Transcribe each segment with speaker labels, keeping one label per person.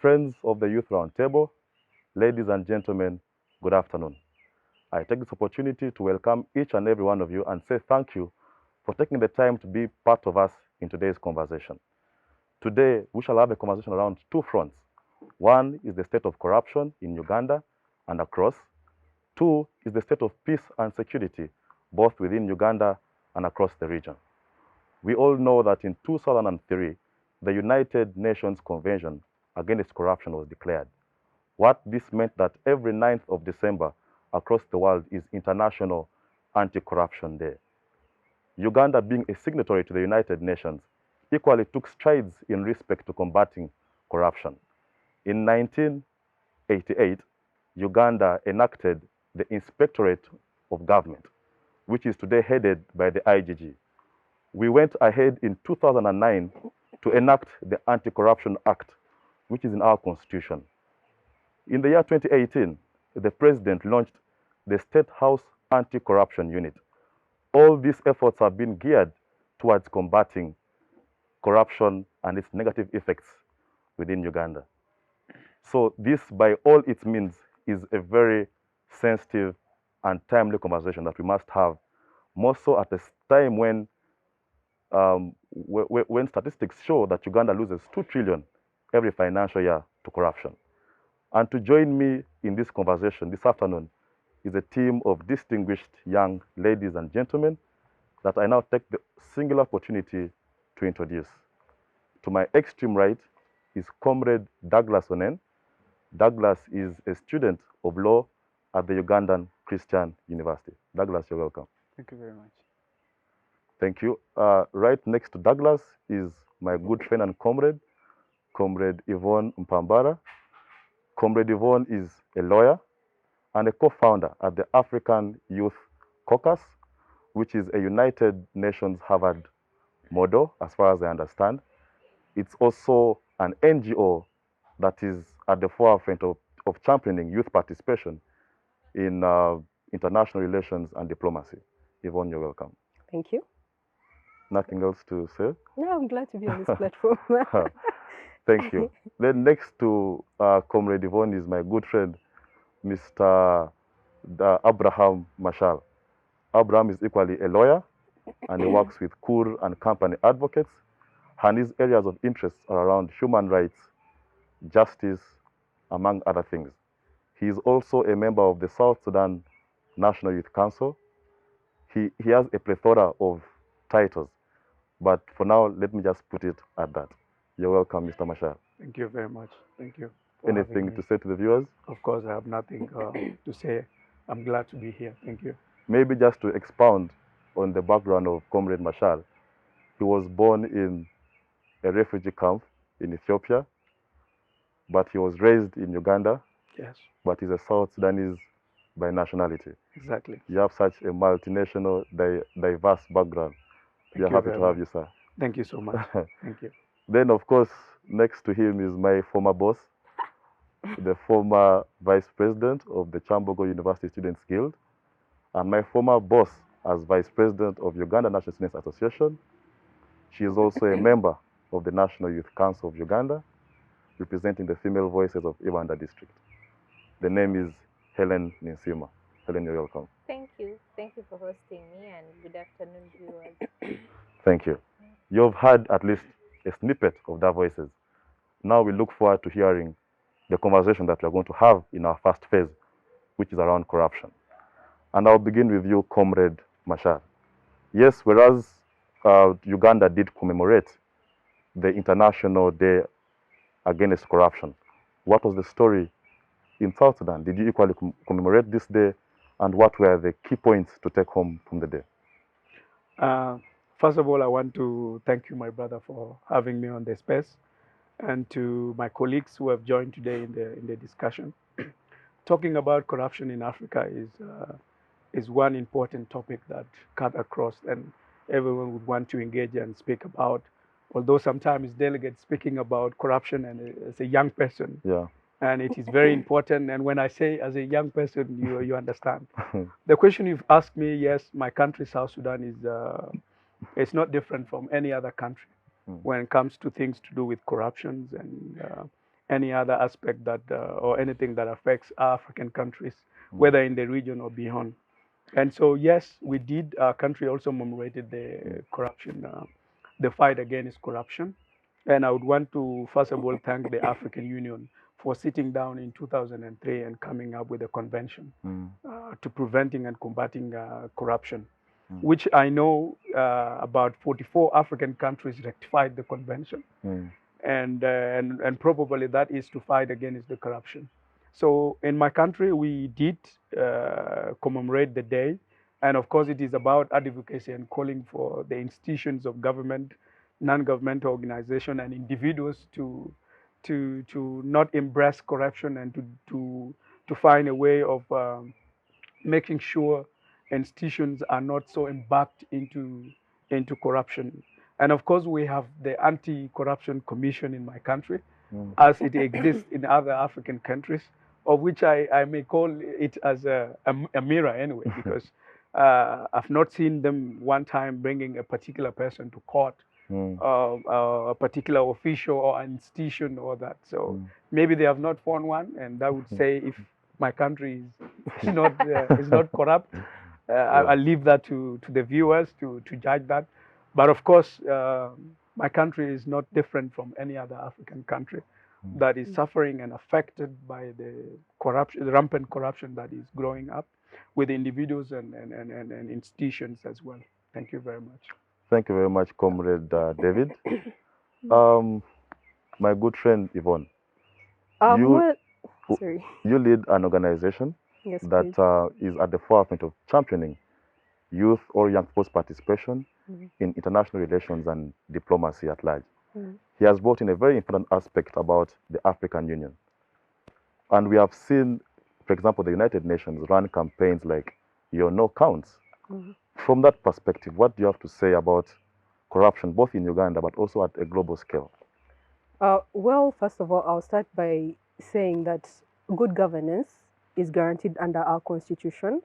Speaker 1: Friends of the Youth Roundtable, ladies and gentlemen, good afternoon. I take this opportunity to welcome each and every one of you and say thank you for taking the time to be part of us in today's conversation. Today, we shall have a conversation around two fronts. One is the state of corruption in Uganda and across. Two is the state of peace and security, both within Uganda and across the region. We all know that in 2003, the United Nations Convention Against Corruption was declared. What this meant that every 9th of December across the world is International Anti-Corruption Day. Uganda, being a signatory to the United Nations, equally took strides in respect to combating corruption. In 1988, Uganda enacted the Inspectorate of Government, which is today headed by the IGG. We went ahead in 2009 to enact the Anti-Corruption Act, which is in our constitution. In the year 2018, the president launched the State House Anti-Corruption Unit. All these efforts have been geared towards combating corruption and its negative effects within Uganda. So this, by all its means, is a very sensitive and timely conversation that we must have, more so at a time when statistics show that Uganda loses 2 trillion every financial year to corruption. And to join me in this conversation this afternoon is a team of distinguished young ladies and gentlemen that I now take the singular opportunity to introduce. To my extreme right is Comrade Douglas Onen. Douglas is a student of law at the Ugandan Christian University. Douglas, you're welcome.
Speaker 2: Thank you very much.
Speaker 1: Thank you. Right next to Douglas is my good friend and comrade, Comrade Yvonne Mpambara. Comrade Yvonne is a lawyer and a co-founder at the African Youth Caucus, which is a United Nations Harvard model, as far as I understand. It's also an NGO that is at the forefront of championing youth participation in international relations and diplomacy. Yvonne, you're welcome.
Speaker 3: Thank you.
Speaker 1: Nothing else to say?
Speaker 3: No, I'm glad to be on this platform.
Speaker 1: Thank you. Then next to Comrade Yvonne is my good friend, Mr. Abraham Machar. Abraham is equally a lawyer and he works with Kur and Company advocates, and his areas of interest are around human rights, justice, among other things. He is also a member of the South Sudan National Youth Council. He has a plethora of titles, but for now, let me just put it at that. You're welcome, Mr. Machar.
Speaker 2: Thank you very much. Thank you.
Speaker 1: Anything to say to the viewers?
Speaker 2: Of course, I have nothing to say. I'm glad to be here. Thank you.
Speaker 1: Maybe just to expound on the background of Comrade Machar. He was born in a refugee camp in Ethiopia, but he was raised in Uganda.
Speaker 2: Yes.
Speaker 1: But he's a South Sudanese by nationality.
Speaker 2: Exactly.
Speaker 1: You have such a multinational, diverse background. We are happy to have you, sir.
Speaker 2: Thank you so much. Thank you.
Speaker 1: Then, of course, next to him is my former boss, the former vice president of the Chambogo University Students Guild, and my former boss as vice president of Uganda National Students Association. She is also a member of the National Youth Council of Uganda, representing the female voices of Ibanda district. The name is Hellen Ninsiima. Hellen, you're welcome.
Speaker 4: Thank you. Thank you for hosting me, and good afternoon, viewers.
Speaker 1: Thank you. You've heard at least a snippet of their voices. Now we look forward to hearing the conversation that we're going to have in our first phase, which is around corruption. And I'll begin with you, Comrade Machar. Yes, whereas Uganda did commemorate the International Day Against Corruption, what was the story in South Sudan? Did you equally commemorate this day, and what were the key points to take home from the day?
Speaker 2: First of all, I want to thank you, my brother, for having me on the space, and to my colleagues who have joined today in the discussion. Talking about corruption in Africa is one important topic that cut across, and everyone would want to engage and speak about. Although sometimes delegates speaking about corruption and as a young person,
Speaker 1: yeah.
Speaker 2: And it is very important. And when I say as a young person, you understand. The question you've asked me, yes, my country, South Sudan, is it's not different from any other country when it comes to things to do with corruptions any other aspect that or anything that affects African countries, whether in the region or beyond. And so, yes, we did. Our country also commemorated the corruption, the fight against corruption. And I would want to, first of all, thank the African Union for sitting down in 2003 and coming up with a convention to preventing and combating corruption, which I know about 44 African countries rectified the convention. And probably that is to fight against the corruption. So in my country, we did commemorate the day. And of course, it is about advocacy and calling for the institutions of government, non-governmental organization, and individuals to not embrace corruption and to find a way of making sure institutions are not so embarked into corruption. And of course, we have the Anti-Corruption Commission in my country, as it exists in other African countries, of which I may call it as a mirror anyway, because I've not seen them one time bringing a particular person to court, a particular official or institution or that. So maybe they have not found one, and that would say if my country is not corrupt. I'll leave that to the viewers to judge that. But of course, my country is not different from any other African country that is suffering and affected by the corruption, the rampant corruption that is growing up with individuals and institutions as well. Thank you very much.
Speaker 1: Thank you very much, Comrade David. My good friend Yvonne,
Speaker 3: Sorry.
Speaker 1: you lead an organization that is at the forefront of championing youth or young people's participation in international relations and diplomacy at large. He has brought in a very important aspect about the African Union. And we have seen, for example, the United Nations run campaigns like Your No Counts. From that perspective, what do you have to say about corruption, both in Uganda but also at a global scale?
Speaker 3: Well, first of all, I'll start by saying that good governance is guaranteed under our constitution.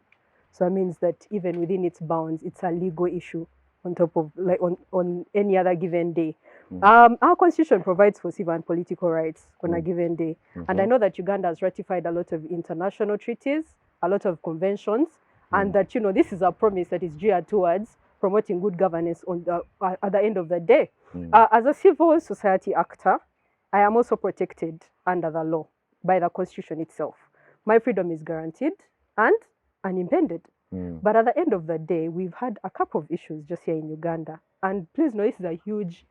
Speaker 3: So that means that even within its bounds, it's a legal issue on top of, like, on any other given day. Our constitution provides for civil and political rights on a given day. And I know that Uganda has ratified a lot of international treaties, a lot of conventions, and that, you know, this is a promise that is geared towards promoting good governance on at the end of the day. As a civil society actor, I am also protected under the law by the constitution itself. My freedom is guaranteed and unimpeded. But at the end of the day, we've had a couple of issues just here in Uganda. And please know, this is a huge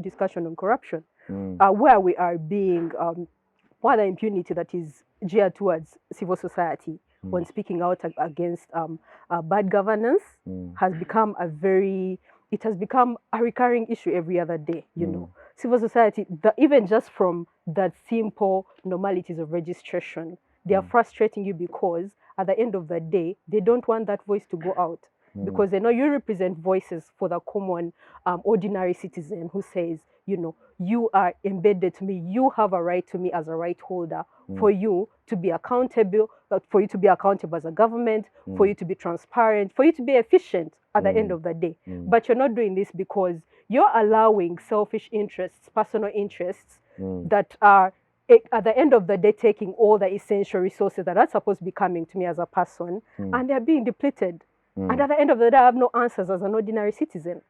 Speaker 3: discussion on corruption, where we are being, where the impunity that is geared towards civil society when speaking out against bad governance has become it has become a recurring issue every other day, you know. Civil society, even just from that simple normalities of registration, they are frustrating you because at the end of the day, they don't want that voice to go out because they know you represent voices for the common, ordinary citizen who says, you know, you are embedded to me, you have a right to me as a right holder for you to be accountable, for you to be accountable as a government, for you to be transparent, for you to be efficient at the end of the day. But you're not doing this because you're allowing selfish interests, personal interests that are at the end of the day taking all the essential resources that are supposed to be coming to me as a person, and they're being depleted. And at the end of the day, I have no answers as an ordinary citizen.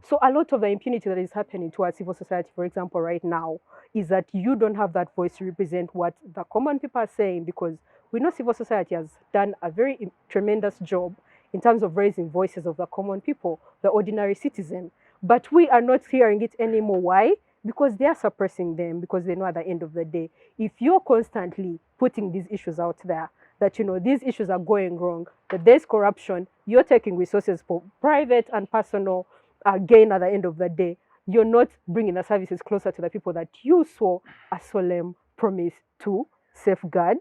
Speaker 3: So a lot of the impunity that is happening to our civil society, for example, right now, is that you don't have that voice to represent what the common people are saying, because we know civil society has done a very tremendous job in terms of raising voices of the common people, the ordinary citizen. But we are not hearing it anymore. Why? Because they are suppressing them, because they know at the end of the day, if you're constantly putting these issues out there, that, you know, these issues are going wrong, that there's corruption, you're taking resources for private and personal gain at the end of the day, you're not bringing the services closer to the people that you swore a solemn promise to safeguard,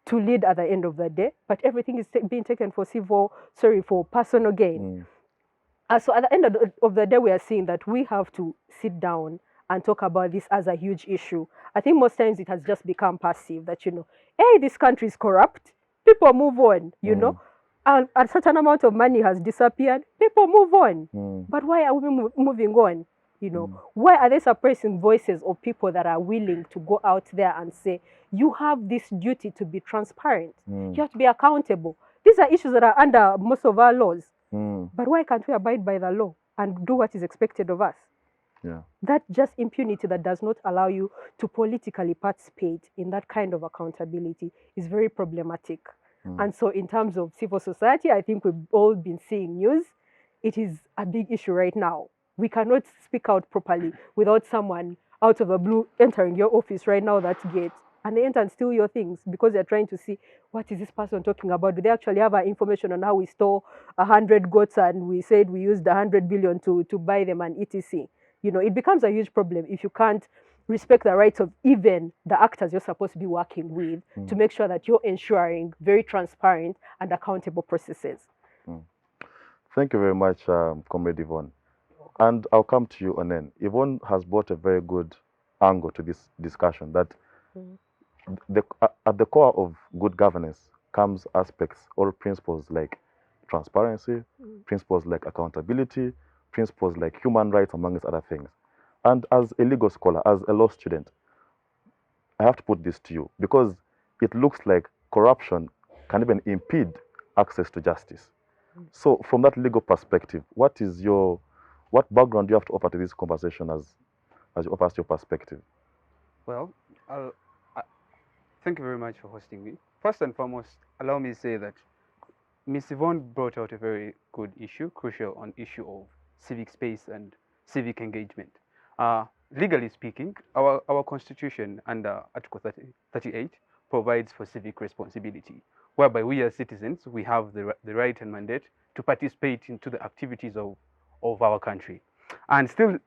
Speaker 3: to lead at the end of the day, but everything is being taken for for personal gain. So at the end of the day, we are seeing that we have to sit down and talk about this as a huge issue. I think most times it has just become passive, that, you know, hey, this country is corrupt, people move on, you know. A certain amount of money has disappeared, people move on. But why are we moving on? You know, why are they suppressing voices of people that are willing to go out there and say, you have this duty to be transparent. You have to be accountable. These are issues that are under most of our laws. But why can't we abide by the law and do what is expected of us?
Speaker 1: Yeah.
Speaker 3: That just impunity that does not allow you to politically participate in that kind of accountability is very problematic. And so in terms of civil society, I think we've all been seeing news. It is a big issue right now. We cannot speak out properly without someone out of the blue entering your office right now, that gate, and they enter and steal your things because they're trying to see, what is this person talking about? Do they actually have our information on how we store 100 goats and we said we used 100 billion to buy them and etc.? You know, it becomes a huge problem if you can't respect the rights of even the actors you're supposed to be working with to make sure that you're ensuring very transparent and accountable processes.
Speaker 1: Thank you very much, Comrade Yvonne. And I'll come to you, Onen. Yvonne has brought a very good angle to this discussion, that at the core of good governance comes aspects or principles like transparency, principles like accountability, principles like human rights, amongst other things. And as a legal scholar, as a law student, I have to put this to you because it looks like corruption can even impede access to justice. So from that legal perspective, what background do you have to offer to this conversation as you offer us your perspective?
Speaker 5: Well, thank you very much for hosting me. First and foremost, allow me to say that Ms. Yvonne brought out a very good issue, crucial on issue of civic space and civic engagement. Legally speaking, our constitution under Article 38 provides for civic responsibility, whereby we as citizens, we have the right and mandate to participate into the activities of our country. And still,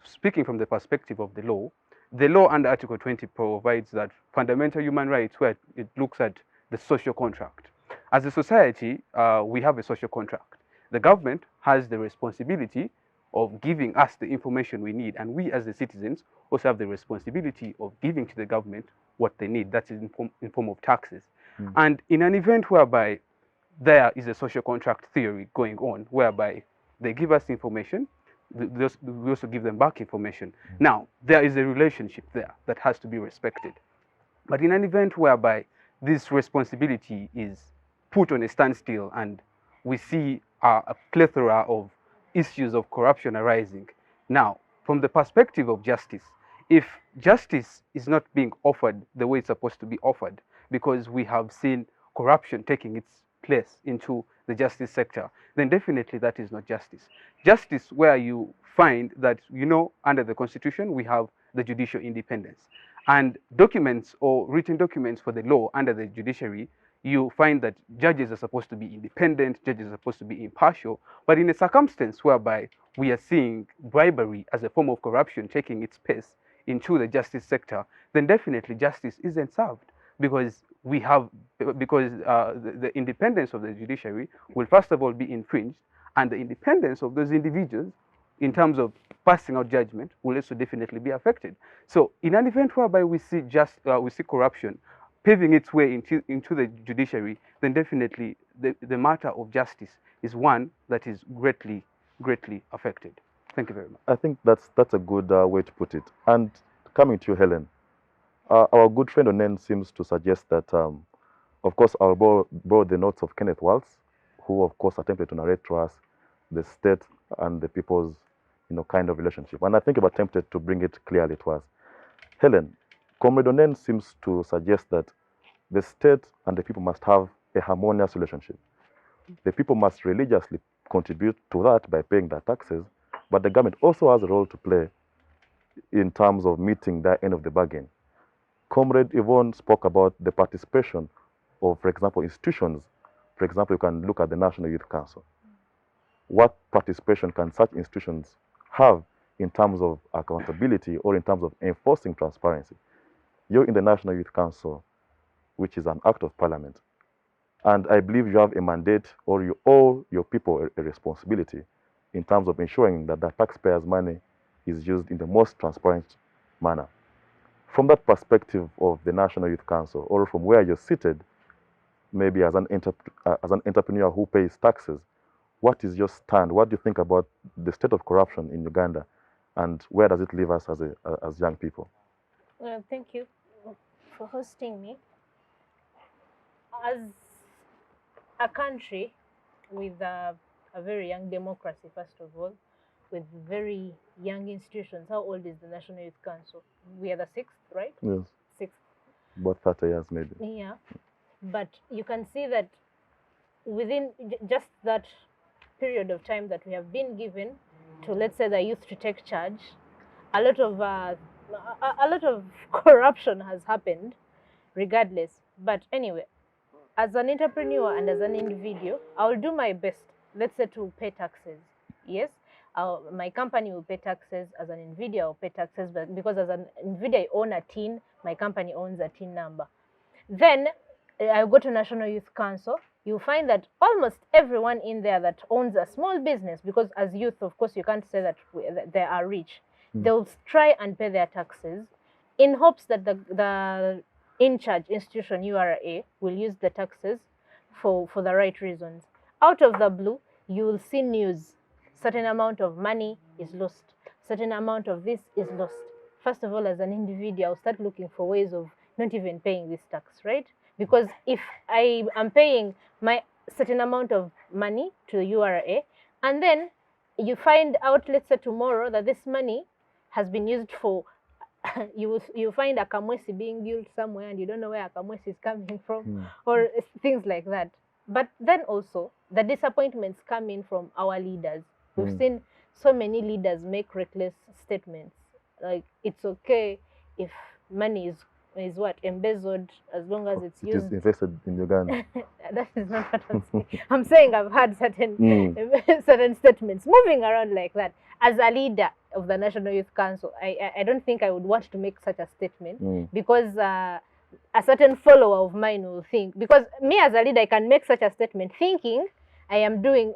Speaker 5: speaking from the perspective of the law under Article 20 provides that fundamental human rights, where it looks at the social contract. As a society, we have a social contract. The government has the responsibility of giving us the information we need, and we as the citizens also have the responsibility of giving to the government what they need. That is in form of taxes. And in an event whereby there is a social contract theory going on, whereby they give us information, we also give them back information. Now, there is a relationship there that has to be respected. But in an event whereby this responsibility is put on a standstill and we see a plethora of issues of corruption arising. Now, from the perspective of justice, if justice is not being offered the way it's supposed to be offered, because we have seen corruption taking its place into the justice sector, then definitely that is not justice. Justice where you find that, under the Constitution, we have the judicial independence. And documents or written documents for the law under the judiciary, you find that judges are supposed to be independent, judges are supposed to be impartial, but in a circumstance whereby we are seeing bribery as a form of corruption taking its place into the justice sector, then definitely justice isn't served, because the independence of the judiciary will first of all be infringed, and the independence of those individuals in terms of passing out judgment will also definitely be affected. So in an event whereby we see corruption paving its way into the judiciary, then definitely the matter of justice is one that is greatly affected. Thank you very much.
Speaker 1: I think that's a good way to put it. And coming to you, Hellen, our good friend Onen seems to suggest that, of course, I'll borrow the notes of Kenneth Waltz, who, of course, attempted to narrate to us the state and the people's, kind of relationship. And I think I've attempted to bring it clearly to us. Hellen, Comrade Onen seems to suggest that the state and the people must have a harmonious relationship. The people must religiously contribute to that by paying their taxes, but the government also has a role to play in terms of meeting that end of the bargain. Comrade Yvonne spoke about the participation of, for example, institutions. For example, you can look at the National Youth Council. What participation can such institutions have in terms of accountability or in terms of enforcing transparency? You're in the National Youth Council, which is an act of parliament. And I believe you have a mandate, or you owe your people a responsibility in terms of ensuring that the taxpayers' money is used in the most transparent manner. From that perspective of the National Youth Council, or from where you're seated, maybe as an entrepreneur who pays taxes, what is your stand? What do you think about the state of corruption in Uganda and where does it leave us as young people?
Speaker 4: Thank you for hosting me. As a country with a very young democracy, first of all, with very young institutions. How old is the National Youth Council? We are the 6th, right?
Speaker 1: Yes.
Speaker 4: 6th.
Speaker 1: About 30 years maybe.
Speaker 4: Yeah. But you can see that within just that period of time that we have been given to, let's say, the youth to take charge, a lot of corruption has happened regardless. But anyway, as an entrepreneur and as an individual, I'll do my best, let's say, to pay taxes. Yes, my company will pay taxes. As an individual, I'll pay taxes, but because as an individual, I own a TIN, my company owns a TIN number. Then I go to National Youth Council. You'll find that almost everyone in there that owns a small business, because as youth, of course, you can't say that they are rich. They'll try and pay their taxes in hopes that the in-charge institution, URA, will use the taxes for the right reasons. Out of the blue, you will see news. Certain amount of money is lost. Certain amount of this is lost. First of all, as an individual, I'll start looking for ways of not even paying this tax, right? Because if I am paying my certain amount of money to the URA, and then you find out, let's say tomorrow, that this money has been used for, you find a Kamwesi being built somewhere and you don't know where a Kamwesi is coming from, or things like that. But then also, the disappointments come in from our leaders. We've seen so many leaders make reckless statements, like it's okay if money is what embezzled as long as it's used.
Speaker 1: It is invested in Uganda.
Speaker 4: That is not what I'm saying. I'm saying I've had certain statements moving around like that. As a leader of the National Youth Council, I don't think I would want to make such a statement, because a certain follower of mine will think, because me as a leader, I can make such a statement thinking I am doing,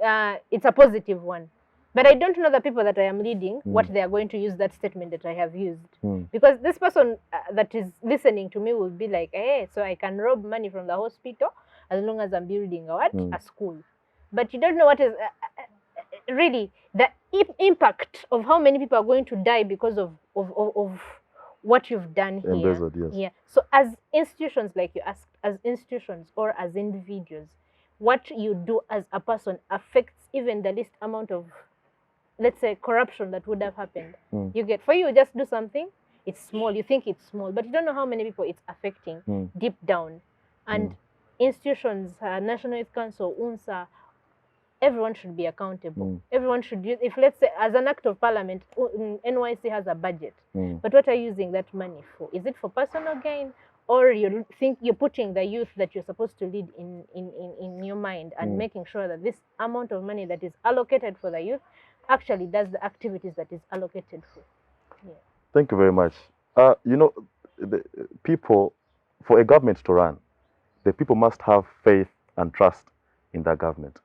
Speaker 4: it's a positive one. But I don't know the people that I am leading, what they are going to use that statement that I have used. Because this person that is listening to me will be like, hey, so I can rob money from the hospital as long as I'm building a school. But you don't know what is really the impact of how many people are going to die because of what you've done here.
Speaker 1: Embezzled, yes.
Speaker 4: Yeah. So as institutions, like you asked, as institutions or as individuals, what you do as a person affects even the least amount of, let's say, corruption that would have happened. You get, for you, just do something, it's small, you think it's small, but you don't know how many people it's affecting deep down. And institutions, National Youth Council, UNSA, everyone should be accountable. Everyone should use, if let's say, as an act of parliament, NYC has a budget, but what are you using that money for? Is it for personal gain? Or you think you're putting the youth that you're supposed to lead in your mind and making sure that this amount of money that is allocated for the youth actually does the activities that is allocated for. Yeah.
Speaker 1: Thank you very much. You know, the people, for a government to run, the people must have faith and trust in that government.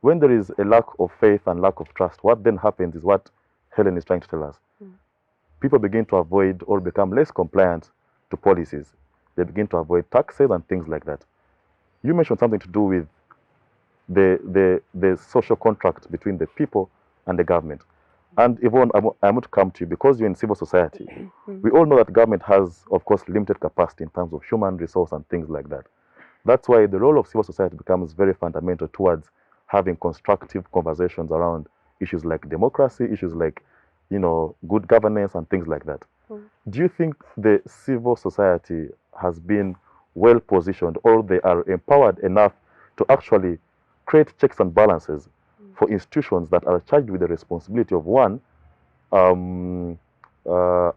Speaker 1: When there is a lack of faith and lack of trust, what then happens is what Hellen is trying to tell us. People begin to avoid or become less compliant to policies. They begin to avoid taxes and things like that. You mentioned something to do with the social contract between the people and the government. And Yvonne, I want to come to you because you're in civil society. We all know that government has, of course, limited capacity in terms of human resource and things like that. That's why the role of civil society becomes very fundamental towards having constructive conversations around issues like democracy, issues like, you know, good governance and things like that. Do you think the civil society has been well positioned, or they are empowered enough to actually create checks and balances for institutions that are charged with the responsibility of, one,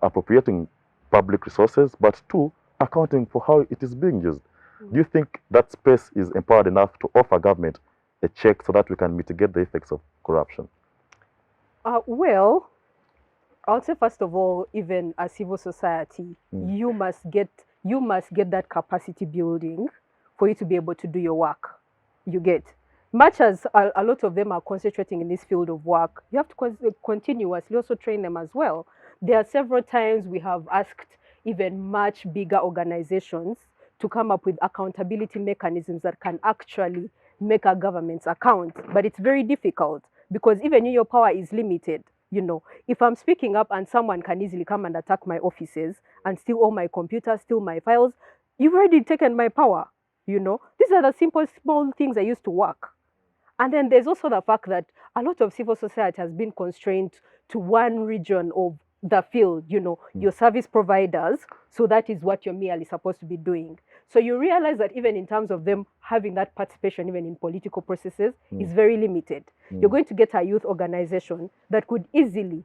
Speaker 1: appropriating public resources, but two, accounting for how it is being used? Do you think that space is empowered enough to offer government a check so that we can mitigate the effects of corruption?
Speaker 3: Well, I'll say first of all, even as civil society, you must get that capacity building for you to be able to do your work. You get, much as a lot of them are concentrating in this field of work, you have to continuously also train them as well. There are several times we have asked even much bigger organizations to come up with accountability mechanisms that can actually make our governments account. But it's very difficult because even your power is limited. You know, if I'm speaking up and someone can easily come and attack my offices and steal all my computers, steal my files, you've already taken my power. You know, these are the simple, small things that used to work. And then there's also the fact that a lot of civil society has been constrained to one region of the field, you know, your service providers. So that is what you're merely supposed to be doing. So you realize that even in terms of them having that participation, even in political processes, is very limited. You're going to get a youth organization that could easily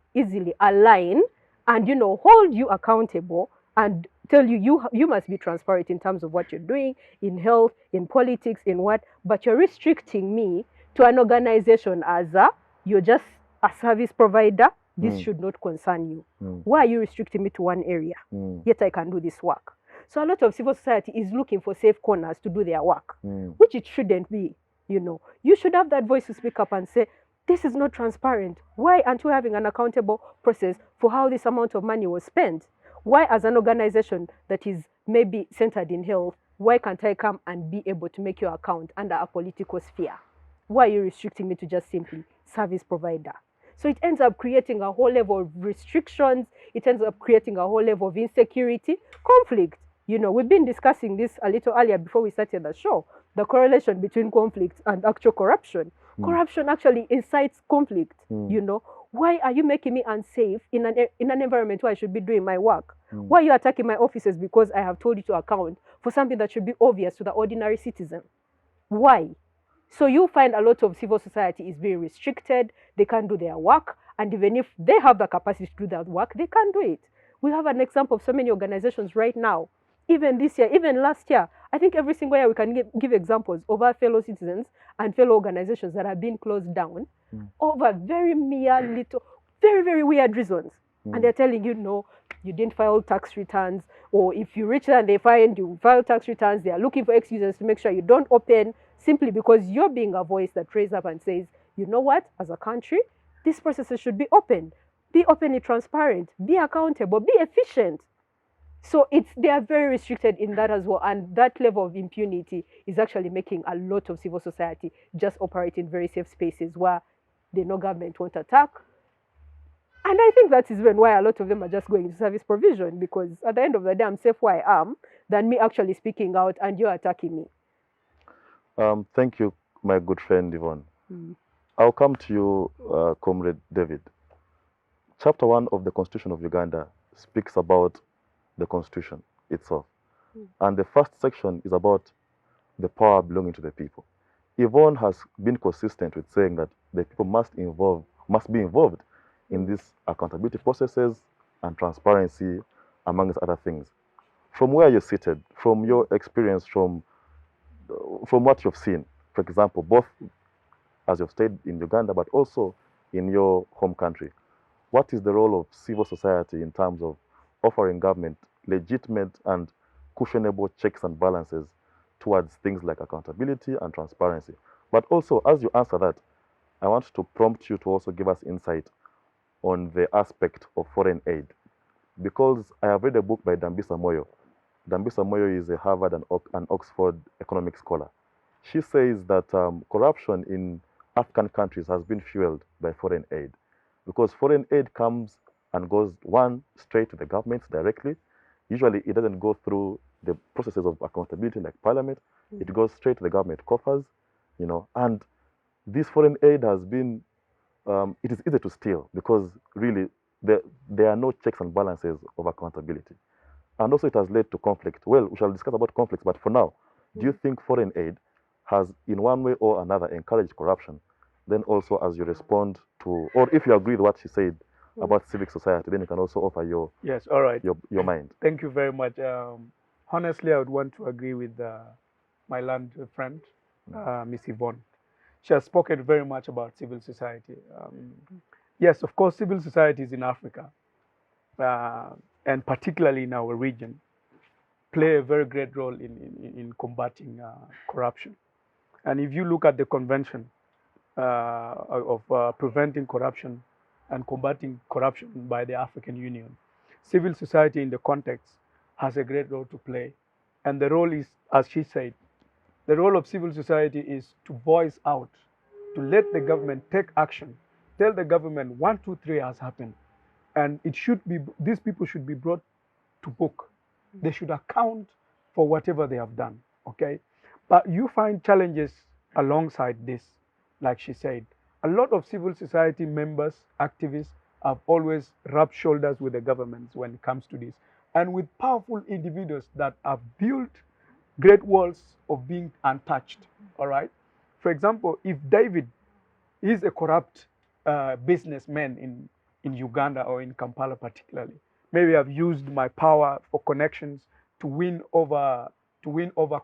Speaker 3: align and, you know, hold you accountable and tell you, you must be transparent in terms of what you're doing in health, in politics, in what, but you're restricting me to an organization as you're just a service provider. This should not concern you. Why are you restricting me to one area? Yet I can do this work. So a lot of civil society is looking for safe corners to do their work, which it shouldn't be. You know, you should have that voice to speak up and say, this is not transparent. Why aren't we having an accountable process for how this amount of money was spent? Why, as an organization that is maybe centered in health, why can't I come and be able to make your account under a political sphere? Why are you restricting me to just simply service provider? So it ends up creating a whole level of restrictions. It ends up creating a whole level of insecurity, conflict. You know, we've been discussing this a little earlier before we started the show, the correlation between conflict and actual corruption. Corruption actually incites conflict, you know. Why are you making me unsafe in an environment where I should be doing my work? Why are you attacking my offices because I have told you to account for something that should be obvious to the ordinary citizen? Why? So you find a lot of civil society is being restricted. They can't do their work. And even if they have the capacity to do that work, they can't do it. We have an example of so many organizations right now. Even this year, even last year, I think every single year we can give examples of our fellow citizens and fellow organizations that have been closed down over very mere little, very, very weird reasons. And they're telling you, no, you didn't file tax returns, or if you reach there and they find you file tax returns, they are looking for excuses to make sure you don't open, simply because you're being a voice that raises up and says, you know what, as a country, these processes should be open. Be openly transparent, be accountable, be efficient. So they are very restricted in that as well. And that level of impunity is actually making a lot of civil society just operate in very safe spaces where they know government won't attack. And I think that is why a lot of them are just going to service provision, because at the end of the day, I'm safe where I am than me actually speaking out and you're attacking me.
Speaker 1: Thank you, my good friend Yvonne. I'll come to you, Comrade David. Chapter 1 of the Constitution of Uganda speaks about the Constitution itself. And the first section is about the power belonging to the people. Yvonne has been consistent with saying that the people must be involved in these accountability processes and transparency, amongst other things. From where you're seated, from your experience, from what you've seen, for example, both as you've stayed in Uganda, but also in your home country, what is the role of civil society in terms of offering government legitimate and questionable checks and balances towards things like accountability and transparency? But also, as you answer that, I want to prompt you to also give us insight on the aspect of foreign aid, because I have read a book by Dambisa Moyo. Dambisa Moyo is a Harvard and Oxford economic scholar. She says that corruption in African countries has been fueled by foreign aid, because foreign aid comes and goes, one, straight to the governments directly. Usually it doesn't go through the processes of accountability like parliament. It goes straight to the government coffers, you know, and this foreign aid has been, it is easy to steal, because really there are no checks and balances of accountability. And also it has led to conflict. Well, we shall discuss about conflicts, but for now, do you think foreign aid has in one way or another encouraged corruption? Then also, as you respond to, or if you agree with what she said about civic society, then you can also offer your
Speaker 2: Yes, all right.
Speaker 1: your mind.
Speaker 2: Thank you very much. Honestly, I would want to agree with my land friend, Miss Yvonne. She has spoken very much about civil society. Yes, of course, civil societies in Africa, and particularly in our region, play a very great role in combating corruption. And if you look at the Convention of Preventing Corruption and Combating Corruption by the African Union, civil society in the context has a great role to play. And the role is, as she said, the role of civil society is to voice out, to let the government take action tell the government 1, 2, 3 has happened, and it should be, these people should be brought to book. They should account for whatever they have done. Okay, but you find challenges alongside this. Like she said, a lot of civil society members, activists, have always rubbed shoulders with the governments when it comes to this, and with powerful individuals that have built great walls of being untouched. All right. For example, if David is a corrupt businessman in Uganda or in Kampala particularly, maybe I've used my power for connections to win over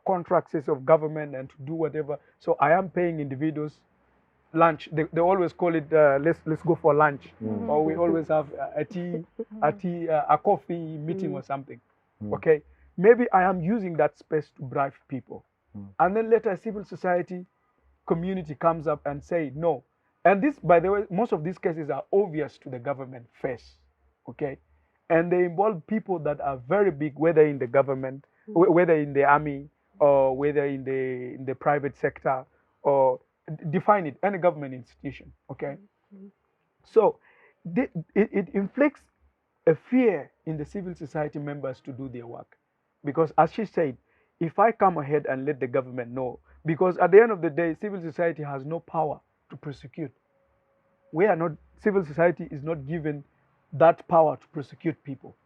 Speaker 2: contracts of government and to do whatever. So I am paying individuals lunch. They always call it let's go for lunch, or we always have a coffee meeting or something. Okay, maybe I am using that space to bribe people, and then later civil society community comes up and say no. And this, by the way, most of these cases are obvious to the government first. Okay, and they involve people that are very big, whether in the government, whether in the army, or whether in the private sector, or define it, any government institution. Okay, so it inflicts a fear in the civil society members to do their work, because as she said, if I come ahead and let the government know, because at the end of the day, civil society has no power to prosecute. We are not, civil society is not given that power to prosecute people.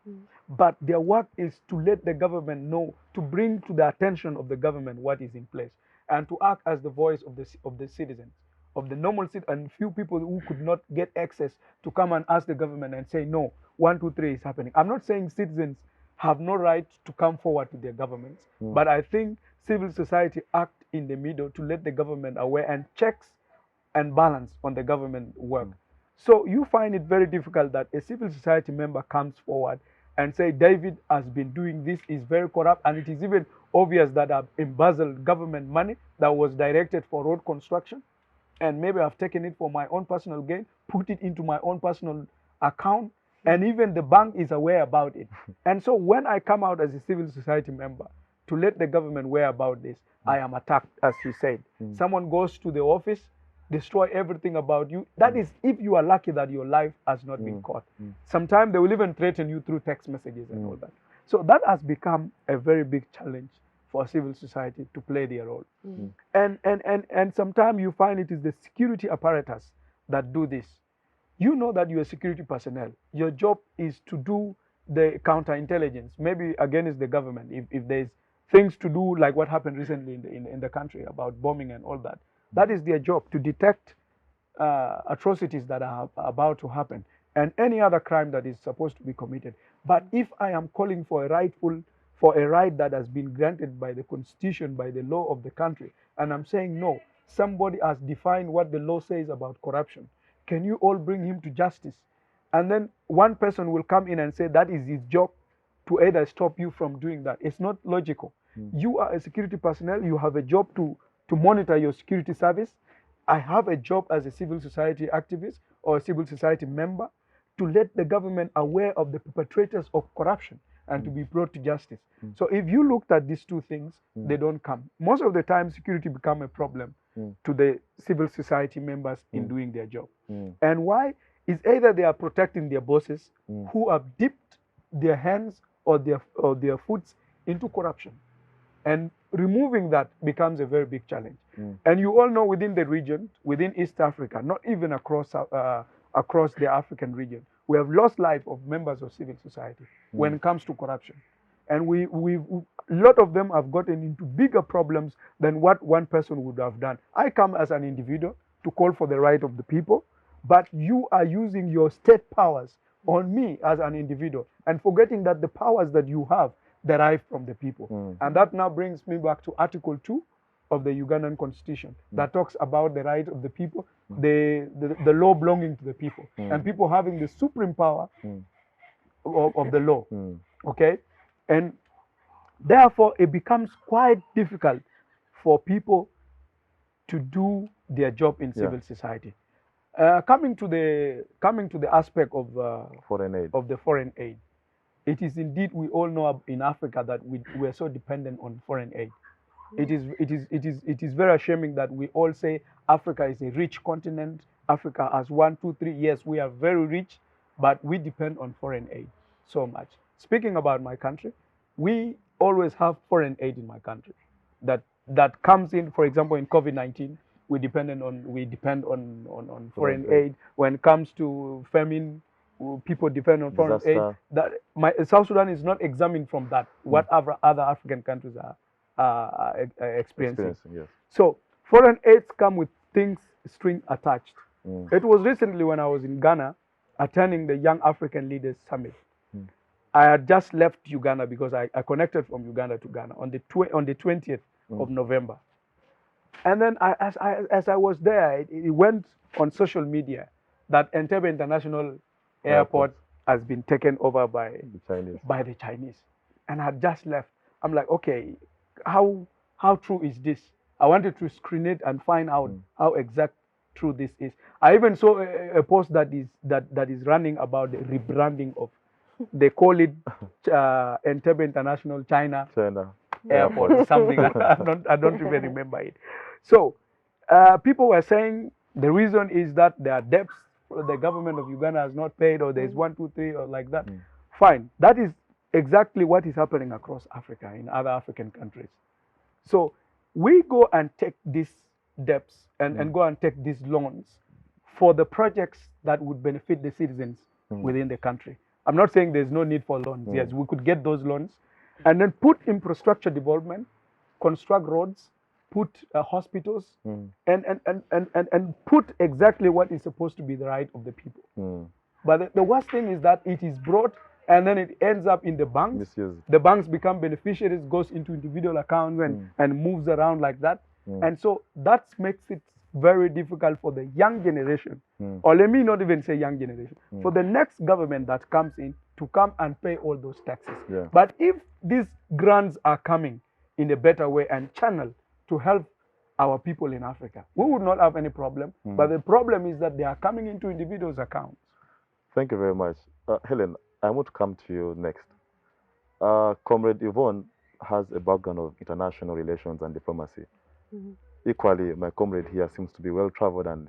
Speaker 2: But their work is to let the government know, to bring to the attention of the government what is in place, and to act as the voice of the citizens, of the normal citizens, and few people who could not get access to come and ask the government and say, no, 1, 2, 3 is happening. I'm not saying citizens have no right to come forward to their governments, but I think civil society act in the middle to let the government aware and checks and balance on the government work. So you find it very difficult that a civil society member comes forward and say, David has been doing this, is very corrupt, and it is even obvious that I've embezzled government money that was directed for road construction, and maybe I've taken it for my own personal gain, put it into my own personal account, and even the bank is aware about it. And so when I come out as a civil society member to let the government aware about this, I am attacked, as she said. Someone goes to the office, destroy everything about you. That is if you are lucky that your life has not been caught. Sometimes they will even threaten you through text messages and all that. So that has become a very big challenge for civil society to play their role. And sometimes you find it is the security apparatus that do this. You know that you are security personnel. Your job is to do the counterintelligence, maybe against the government. If there's things to do like what happened recently in the country about bombing and all that, that is their job, to detect atrocities that are about to happen and any other crime that is supposed to be committed. But if I am calling for a right that has been granted by the constitution, by the law of the country, and I'm saying no, somebody has defined what the law says about corruption, can you all bring him to justice? And then one person will come in and say that is his job to either stop you from doing that. It's not logical. You are a security personnel, you have a job to monitor your security service. I have a job as a civil society activist or a civil society member to let the government aware of the perpetrators of corruption and to be brought to justice. So if you looked at these two things, they don't come. Most of the time, security become a problem to the civil society members in doing their job. And why? Is either they are protecting their bosses who have dipped their hands or their foots into corruption. And removing that becomes a very big challenge. And you all know within the region, within East Africa, not even across the African region, we have lost life of members of civil society when it comes to corruption. And a lot of them have gotten into bigger problems than what one person would have done. I come as an individual to call for the right of the people, but you are using your state powers on me as an individual and forgetting that the powers that you have derive from the people. And that now brings me back to Article 2 of the Ugandan Constitution that talks about the right of the people, the law belonging to the people, and people having the supreme power of the law. Okay? And therefore, it becomes quite difficult for people to do their job in civil society. Coming to the aspect of
Speaker 1: foreign aid.
Speaker 2: Of the foreign aid, it is indeed, we all know in Africa that we are so dependent on foreign aid. It is very shaming that we all say Africa is a rich continent, Africa as 1, 2, 3. Yes, we are very rich, but we depend on foreign aid so much. Speaking about my country, we always have foreign aid in my country that comes in. For example, in COVID-19, we depend on foreign aid. When it comes to famine, people depend on foreign aid. That South Sudan is not examined from that. What other African countries are experiencing.
Speaker 1: Yes.
Speaker 2: So foreign aids come with things string attached. It was recently when I was in Ghana attending the Young African Leaders Summit. I had just left Uganda because I connected from Uganda to Ghana on the 20th of November. And then as I was there, it went on social media that Entebbe International Airport has been taken over by the Chinese. And I had just left. I'm like, okay, how true is this? I wanted to screen it and find out how exact true this is. I even saw a post that is running about the rebranding of, they call it Entebbe International China Airport or something. I don't even remember it. So people were saying the reason is that there are debts the government of Uganda has not paid, or there's 1, 2, 3, or like that. Fine. That is exactly what is happening across Africa, in other African countries. So we go and take these debts and go and take these loans for the projects that would benefit the citizens within the country. I'm not saying there's no need for loans. Yes, we could get those loans and then put infrastructure development, construct roads, put hospitals, and put exactly what is supposed to be the right of the people. But the worst thing is that it is brought and then it ends up in the banks.
Speaker 1: Misused.
Speaker 2: The banks become beneficiaries, goes into individual accounts and moves around like that. And so that makes it very difficult for the young generation, or let me not even say young generation, for the next government that comes in to come and pay all those taxes. But if these grants are coming in a better way and channeled to help our people in Africa, we would not have any problem. But the problem is that they are coming into individuals' accounts.
Speaker 1: Thank you very much. Hellen, I want to come to you next. Comrade Yvonne has a background of international relations and diplomacy. Equally, my comrade here seems to be well-traveled and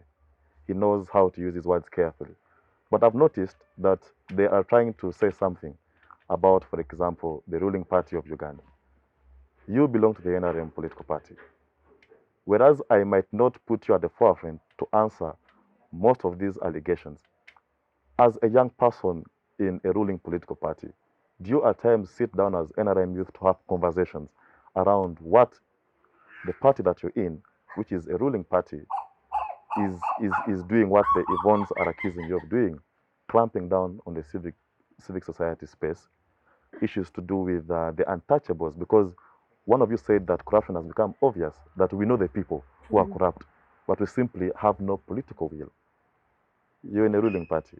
Speaker 1: he knows how to use his words carefully. But I've noticed that they are trying to say something about, for example, the ruling party of Uganda. You belong to the NRM political party. Whereas I might not put you at the forefront to answer most of these allegations, as a young person in a ruling political party, do you at times sit down as NRM youth to have conversations around what the party that you're in, which is a ruling party, is doing, what the Yvonnes are accusing you of doing, clamping down on the civic society space, issues to do with the untouchables? Because one of you said that corruption has become obvious, that we know the people who are corrupt, but we simply have no political will. You're in a ruling party.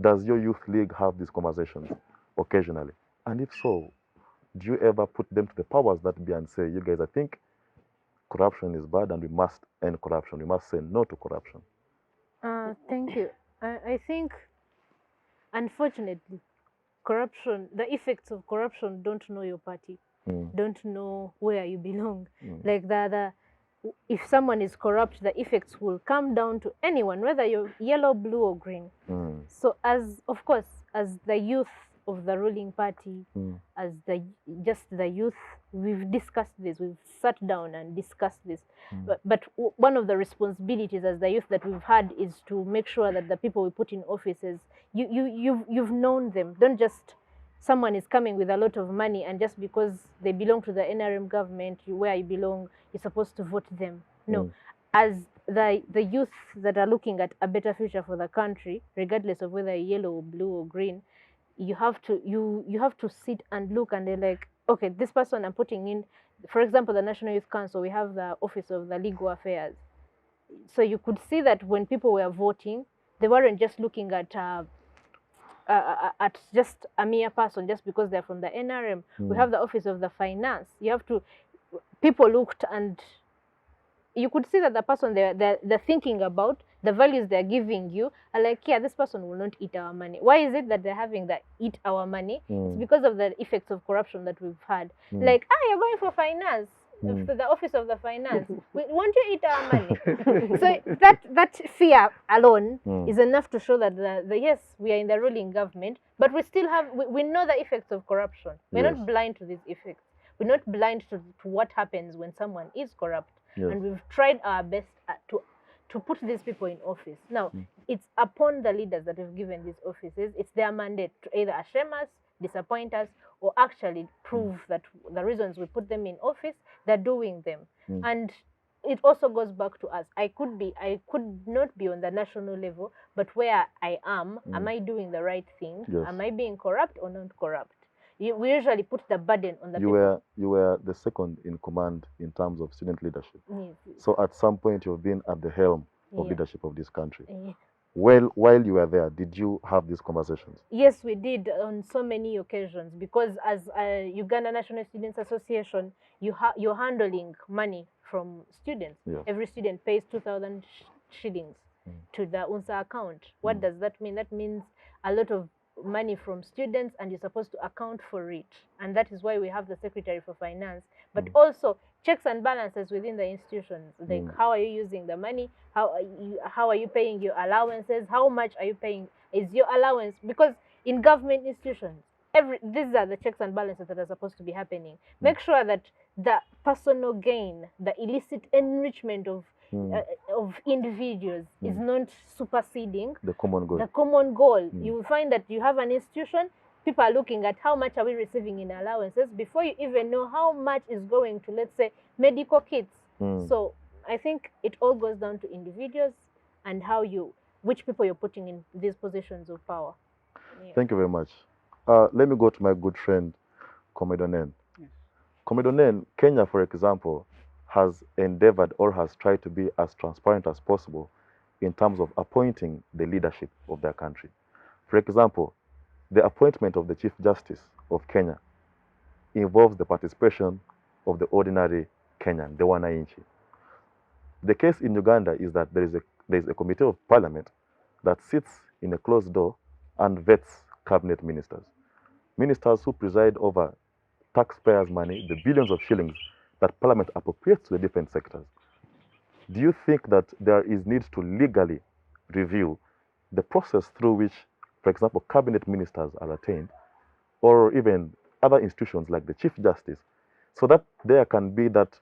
Speaker 1: Does your youth league have these conversations occasionally? And if so, do you ever put them to the powers that be and say, you guys, I think corruption is bad and we must end corruption. We must say no to corruption?
Speaker 4: Thank you. I think, unfortunately, corruption, the effects of corruption don't know your party, don't know where you belong. Like if someone is corrupt, the effects will come down to anyone, whether you're yellow, blue, or green. So of course, as the youth of the ruling party, as the youth, we've discussed this, we've sat down and discussed this. But one of the responsibilities as the youth that we've had is to make sure that the people we put in offices, you've known them. Don't just, someone is coming with a lot of money and just because they belong to the NRM government, where you belong, you're supposed to vote them. No. As the youth that are looking at a better future for the country, regardless of whether yellow or blue or green, you have to sit and look and they're like, okay, this person I'm putting in, for example, the National Youth Council, we have the Office of the Legal Affairs. So you could see that when people were voting, they weren't just looking at just a mere person just because they're from the NRM. We have the Office of the Finance. People looked and you could see that the person they're thinking about, the values they're giving you, are like, yeah, this person will not eat our money. Why is it that they're having that eat our money? It's because of the effects of corruption that we've had. Like, you're going for finance. the office of the finance. Won't you eat our money? So that fear alone is enough to show that yes, we are in the ruling government, but we still have, we know the effects of corruption. We're not blind to these effects. We're not blind to what happens when someone is corrupt. And we've tried our best to put these people in office. Now, it's upon the leaders that have given these offices. It's their mandate to either ashame us, disappoint us, or actually prove that the reasons we put them in office, they're doing them. And it also goes back to us. I could not be on the national level, but where I am I doing the right thing?
Speaker 1: Yes.
Speaker 4: Am I being corrupt or not corrupt? We usually put the burden on the people.
Speaker 1: You were the second in command in terms of student leadership.
Speaker 4: Yes.
Speaker 1: So at some point you've been at the helm of leadership of this country.
Speaker 4: Yeah.
Speaker 1: Well, while you were there, did you have these conversations?
Speaker 4: Yes, we did on so many occasions, because as Uganda National Students Association, you're handling money from students.
Speaker 1: Yes.
Speaker 4: Every student pays 2,000 shillings to the UNSA account. What does that mean? That means a lot of money from students, and you're supposed to account for it. And that is why we have the Secretary for Finance, but also checks and balances within the institutions. Like, how are you using the money? How are you paying your allowances? How much are you paying? Is your allowance? Because in government institutions, these are the checks and balances that are supposed to be happening. Make sure that the personal gain, the illicit enrichment of individuals is not superseding
Speaker 1: the common goal.
Speaker 4: The common goal. You will find that you have an institution, people are looking at how much are we receiving in allowances before you even know how much is going to, let's say, medical kits. So I think it all goes down to individuals and which people you're putting in these positions of power. Yeah.
Speaker 1: Thank you very much. Let me go to my good friend, Comrade Onen.
Speaker 5: Yes.
Speaker 1: Comrade Onen, Kenya, for example, has endeavored or has tried to be as transparent as possible in terms of appointing the leadership of their country. For example, the appointment of the Chief Justice of Kenya involves the participation of the ordinary Kenyan, the wananchi. The case in Uganda is that there is a committee of parliament that sits in a closed door and vets cabinet ministers. Ministers who preside over taxpayers' money, the billions of shillings that parliament appropriates to the different sectors. Do you think that there is need to legally review the process through which, for example, cabinet ministers are attained, or even other institutions like the Chief Justice, so that there can be that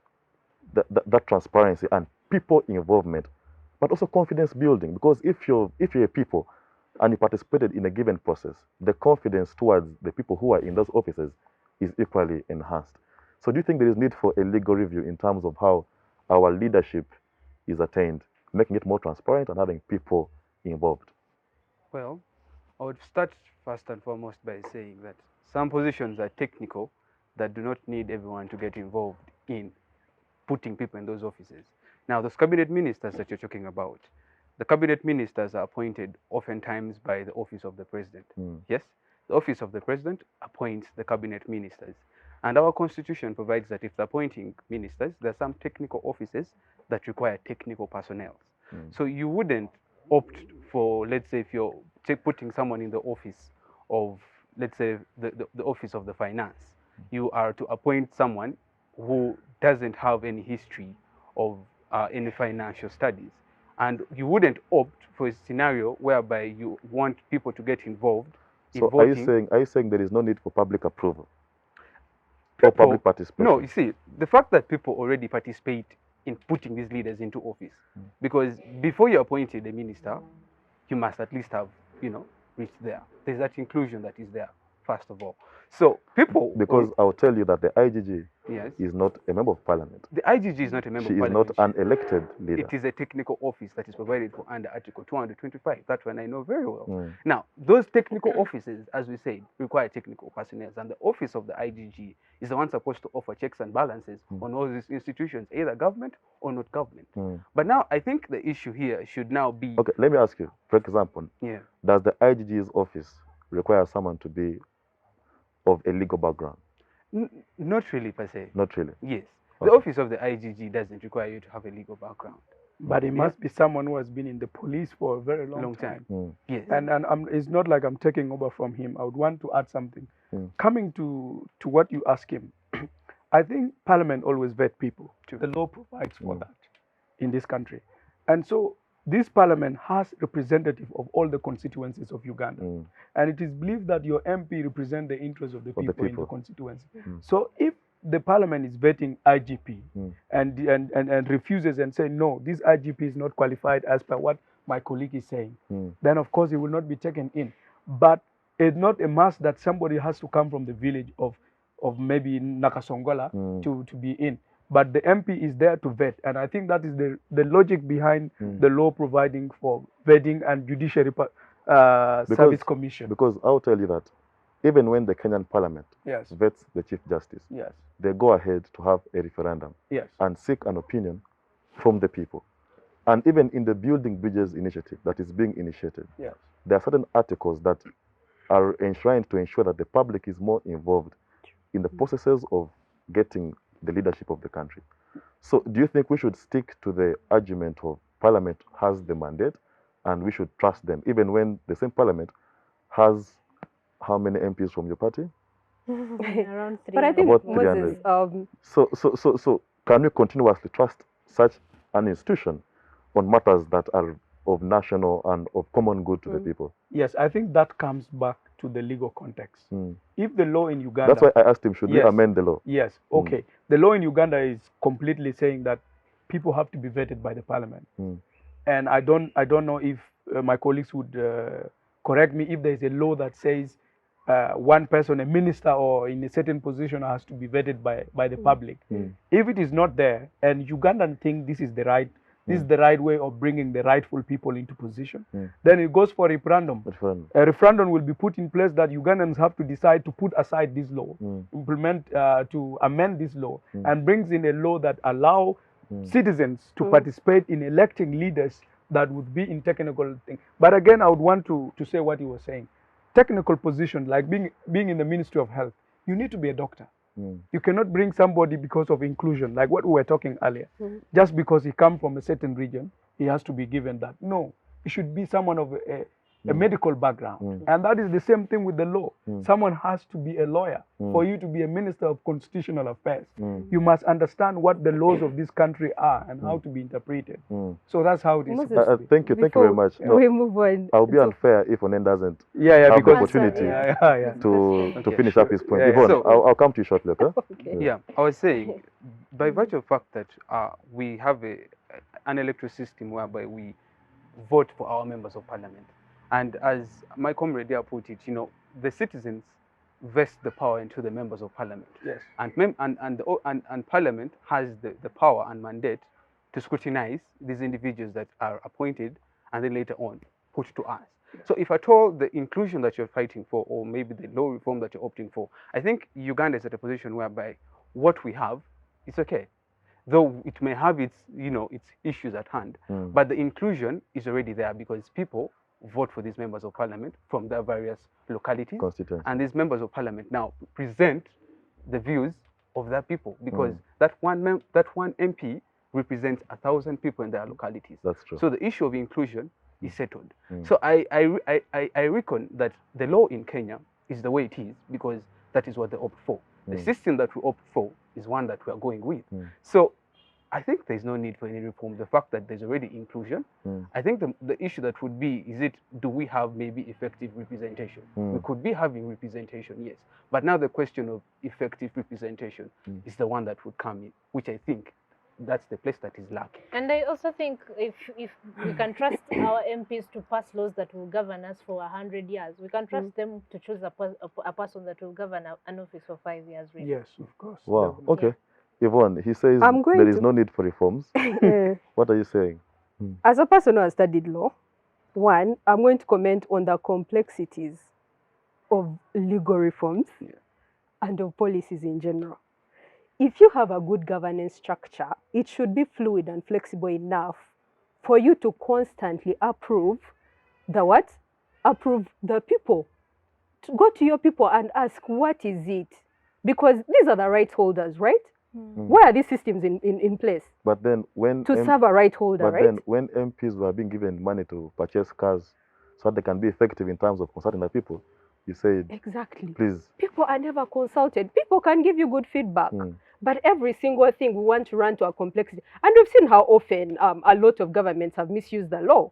Speaker 1: transparency and people involvement, but also confidence building? Because if you're a people and you participated in a given process, the confidence towards the people who are in those offices is equally enhanced. So do you think there is need for a legal review in terms of how our leadership is attained, making it more transparent and having people involved?
Speaker 5: Well, I would start first and foremost by saying that some positions are technical that do not need everyone to get involved in putting people in those offices. Now, those cabinet ministers that you're talking about, the cabinet ministers are appointed oftentimes by the office of the president. Yes, the office of the president appoints the cabinet ministers. And our constitution provides that if they're appointing ministers, there are some technical offices that require technical personnel. So you wouldn't opt for, let's say, if you're putting someone in the office of, let's say, the office of the finance, you are to appoint someone who doesn't have any history of any financial studies. And you wouldn't opt for a scenario whereby you want people to get involved in voting.
Speaker 1: Are you saying there is no need for public approval? Or public participation?
Speaker 5: No, you see, the fact that people already participate in putting these leaders into office, because before you're appointed a minister, you must at least have, reached there. There's that inclusion that is there, first of all. So people...
Speaker 1: Because I'll tell you that the IGG
Speaker 5: yes,
Speaker 1: is not a member of parliament.
Speaker 5: The IGG is not a member of parliament.
Speaker 1: She is not an elected leader.
Speaker 5: It is a technical office that is provided for under Article 225. That one I know very well. Now, those technical offices, as we said, require technical personnel. And the office of the IGG is the one supposed to offer checks and balances on all these institutions, either government or not government. But now, I think the issue here should now be...
Speaker 1: Okay, let me ask you, for example, does the IGG's office require someone to be of a legal background?
Speaker 5: Not really, per se.
Speaker 1: Not really?
Speaker 5: Yes. The office of the IGG doesn't require you to have a legal background.
Speaker 2: But it must be someone who has been in the police for a very long time.
Speaker 5: Yes.
Speaker 2: And it's not like I'm taking over from him. I would want to add something. Coming to what you ask him, I think Parliament always vet people. The law provides for that in this country. And so this Parliament has representative of all the constituencies of Uganda. And it is believed that your MP represent the interests of the people in the constituency. So if the Parliament is vetting IGP and refuses and say, no, this IGP is not qualified as per what my colleague is saying, then of course it will not be taken in. But it's not a must that somebody has to come from the village of maybe Nakasongola to be in. But the MP is there to vet. And I think that is the logic behind the law providing for vetting and judiciary service commission.
Speaker 1: Because I'll tell you that even when the Kenyan Parliament vets the Chief Justice, they go ahead to have a referendum and seek an opinion from the people. And even in the Building Bridges initiative that is being initiated, there are certain articles that are enshrined to ensure that the public is more involved in the processes of getting the leadership of the country. So do you think we should stick to the argument of Parliament has the mandate and we should trust them, even when the same Parliament has how many MPs from your party?
Speaker 4: Around 300.
Speaker 3: But I think
Speaker 1: About
Speaker 3: Moses,
Speaker 1: 300. So can we continuously trust such an institution on matters that are of national and of common good to the people?
Speaker 2: Yes, I think that comes back to the legal context. If the law in Uganda...
Speaker 1: That's why I asked him, should we amend the law?
Speaker 2: Yes, okay. The law in Uganda is completely saying that people have to be vetted by the Parliament. And I don't know if my colleagues would correct me if there is a law that says one person, a minister or in a certain position, has to be vetted by the public. If it is not there, and Ugandan think this is the right way of bringing the rightful people into position, then it goes for a referendum. A referendum will be put in place that Ugandans have to decide to put aside this law, to amend this law, and brings in a law that allow citizens to participate in electing leaders that would be in technical thing. But again, I would want to say what he was saying. Technical position, like being in the Ministry of Health, you need to be a doctor. You cannot bring somebody because of inclusion, like what we were talking earlier. Just because he comes from a certain region, he has to be given that. No, he should be someone of a medical background. And that is the same thing with the law. Someone has to be a lawyer. For you to be a Minister of Constitutional Affairs, you must understand what the laws of this country are and how to be interpreted. So that's how it is.
Speaker 1: Thank you very much. No,
Speaker 3: we move on.
Speaker 1: I'll be unfair if Onen doesn't have the opportunity to finish up his point. Yvonne,
Speaker 5: So-
Speaker 1: I'll come to you shortly, okay?
Speaker 5: Yeah, I was saying, by virtue of the fact that we have an electoral system whereby we vote for our members of parliament, and as my comrade there put it, the citizens vest the power into the members of parliament.
Speaker 2: Yes.
Speaker 5: And parliament has the power and mandate to scrutinize these individuals that are appointed and then later on put to us. So if at all the inclusion that you're fighting for, or maybe the law reform that you're opting for, I think Uganda is at a position whereby what we have is okay, though it may have its issues at hand, but the inclusion is already there because people vote for these members of parliament from their various localities, and these members of parliament now present the views of their people because that one MP represents 1,000 people in their localities.
Speaker 1: That's true.
Speaker 5: So the issue of inclusion is settled. So I reckon that the law in Kenya is the way it is because that is what they opt for. The system that we opt for is one that we are going with. So I think there's no need for any reform. The fact that there's already inclusion, I think the issue that would be, do we have maybe effective representation? We could be having representation, yes. But now the question of effective representation is the one that would come in, which I think that's the place that is lacking.
Speaker 4: And I also think if we can trust our MPs to pass laws that will govern us for 100 years, we can trust them to choose a person that will govern an office for 5 years. Really.
Speaker 2: Yes, of course.
Speaker 1: Wow. Okay. Yvonne, he says there is no need for reforms. What are you saying?
Speaker 3: As a person who has studied law, one, I'm going to comment on the complexities of legal reforms and of policies in general. If you have a good governance structure, it should be fluid and flexible enough for you to constantly approve the people. To go to your people and ask, what is it? Because these are the rights holders, right? Why are these systems in place?
Speaker 1: But then when
Speaker 3: serve a right holder,
Speaker 1: but
Speaker 3: right?
Speaker 1: then when MPs were being given money to purchase cars so that they can be effective in terms of consulting the people, you said,
Speaker 3: exactly.
Speaker 1: Please.
Speaker 3: People are never consulted. People can give you good feedback. But every single thing we want to run to a complexity. And we've seen how often a lot of governments have misused the law.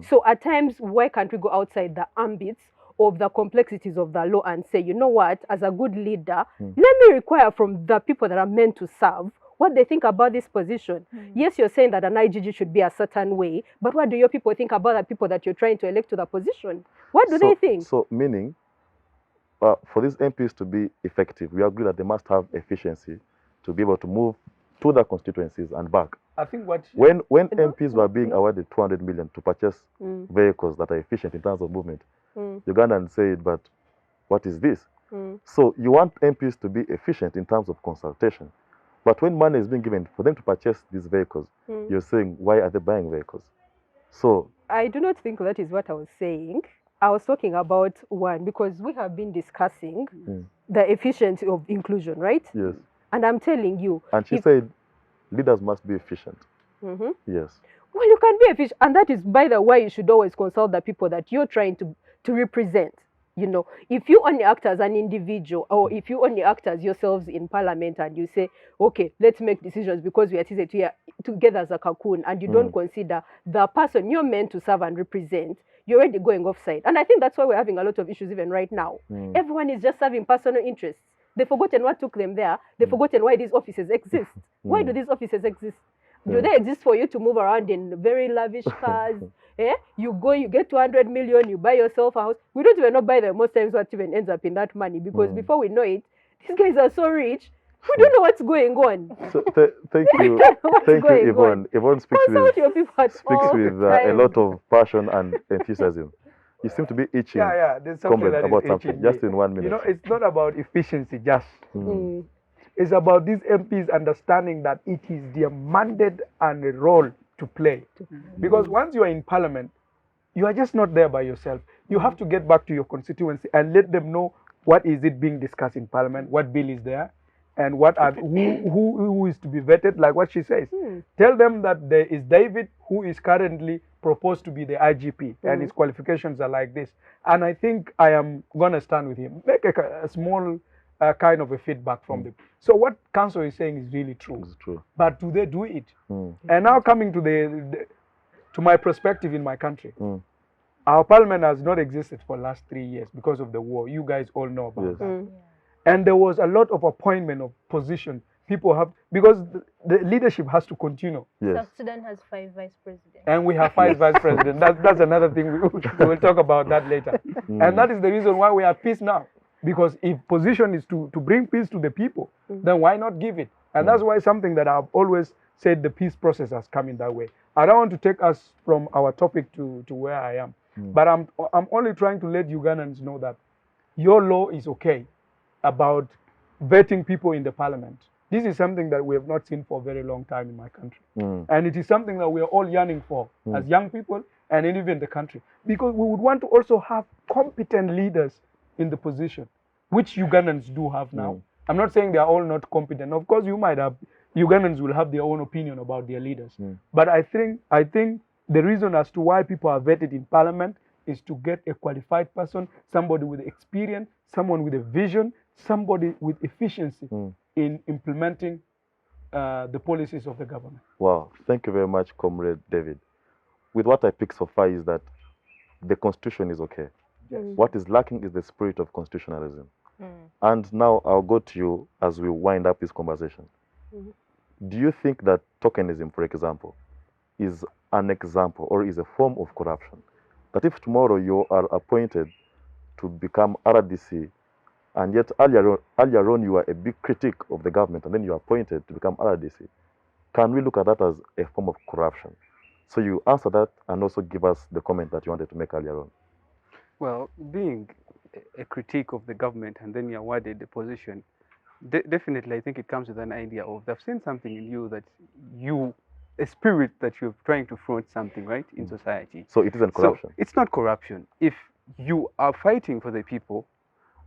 Speaker 3: So at times, why can't we go outside the ambits of the complexities of the law and say, you know what, as a good leader, let me require from the people that are meant to serve what they think about this position. Yes, you're saying that an IGG should be a certain way, but what do your people think about the people that you're trying to elect to the position? What do they think?
Speaker 1: So meaning, for these MPs to be effective, we agree that they must have efficiency to be able to move to the constituencies and back.
Speaker 2: I think what
Speaker 1: when MPs were being awarded 200 million to purchase vehicles that are efficient in terms of movement, Ugandans said, but what is this? So you want MPs to be efficient in terms of consultation. But when money is being given for them to purchase these vehicles, you're saying, why are they buying vehicles? So
Speaker 3: I do not think that is what I was saying. I was talking about one, because we have been discussing the efficiency of inclusion, right?
Speaker 1: Yes.
Speaker 3: And I'm telling you.
Speaker 1: And she said, leaders must be efficient. Yes.
Speaker 3: Well, you can be efficient. And that is, by the way, you should always consult the people that you're trying to represent. You know, if you only act as an individual, or if you only act as yourselves in parliament and you say, okay, let's make decisions because we are together as a cocoon, and you don't consider the person you're meant to serve and represent, you're already going offside. And I think that's why we're having a lot of issues even right now. Everyone is just serving personal interests. They've forgotten what took them there. They've forgotten why these offices exist. Why do these offices exist? Do they exist for you to move around in very lavish cars? You go, you get 200 million, you buy yourself a house. We don't even know by the most times what even ends up in that money, because before we know it, these guys are so rich, we don't know what's going on.
Speaker 1: So thank you, Yvonne. Yvonne speaks with a lot of passion and enthusiasm. You seem to be itching.
Speaker 2: There's something that
Speaker 1: about
Speaker 2: is
Speaker 1: something.
Speaker 2: itching
Speaker 1: Just
Speaker 2: me.
Speaker 1: in 1 minute.
Speaker 2: You know, it's not about efficiency just. It's about these MPs understanding that it is their mandate and a role to play. Because once you are in parliament, you are just not there by yourself. You have to get back to your constituency and let them know what is it being discussed in parliament, what bill is there, and what are who is to be vetted, like what she says. Tell them that there is David, who is currently proposed to be the IGP, and his qualifications are like this. And I think I am going to stand with him. Make a small kind of a feedback from them. So what council is saying is really true.
Speaker 1: It's true.
Speaker 2: But do they do it? And now coming to my perspective in my country, our parliament has not existed for the last 3 years because of the war. You guys all know about that. And there was a lot of appointment of position. People have, because the leadership has to continue.
Speaker 4: South Sudan has 5 vice presidents.
Speaker 2: And we have 5 vice presidents. That's another thing. We will talk about that later. And that is the reason why we are at peace now. Because if position is to bring peace to the people, then why not give it? And that's why something that I've always said, the peace process has come in that way. I don't want to take us from our topic to where I am. But I'm only trying to let Ugandans know that your law is okay about vetting people in the parliament. This is something that we have not seen for a very long time in my country. And it is something that we are all yearning for as young people and even the country. Because we would want to also have competent leaders in the position, which Ugandans do have now. I'm not saying they are all not competent. Of course, Ugandans will have their own opinion about their leaders. But I think the reason as to why people are vetted in parliament is to get a qualified person, somebody with experience, someone with a vision, somebody with efficiency in implementing the policies of the government.
Speaker 1: Wow, thank you very much, Comrade David. With what I picked so far is that the constitution is okay. What is lacking is the spirit of constitutionalism. And now I'll go to you as we wind up this conversation. Do you think that tokenism, for example, is an example or is a form of corruption? That if tomorrow you are appointed to become RDC, and yet earlier on you are a big critic of the government, and then you are appointed to become RDC, can we look at that as a form of corruption? So you answer that and also give us the comment that you wanted to make earlier on.
Speaker 5: Well, being a critique of the government and then you're awarded the position, definitely I think it comes with an idea of they've seen something in you that a spirit that you're trying to front something, right, in society.
Speaker 1: So it isn't corruption.
Speaker 5: So it's not corruption. If you are fighting for the people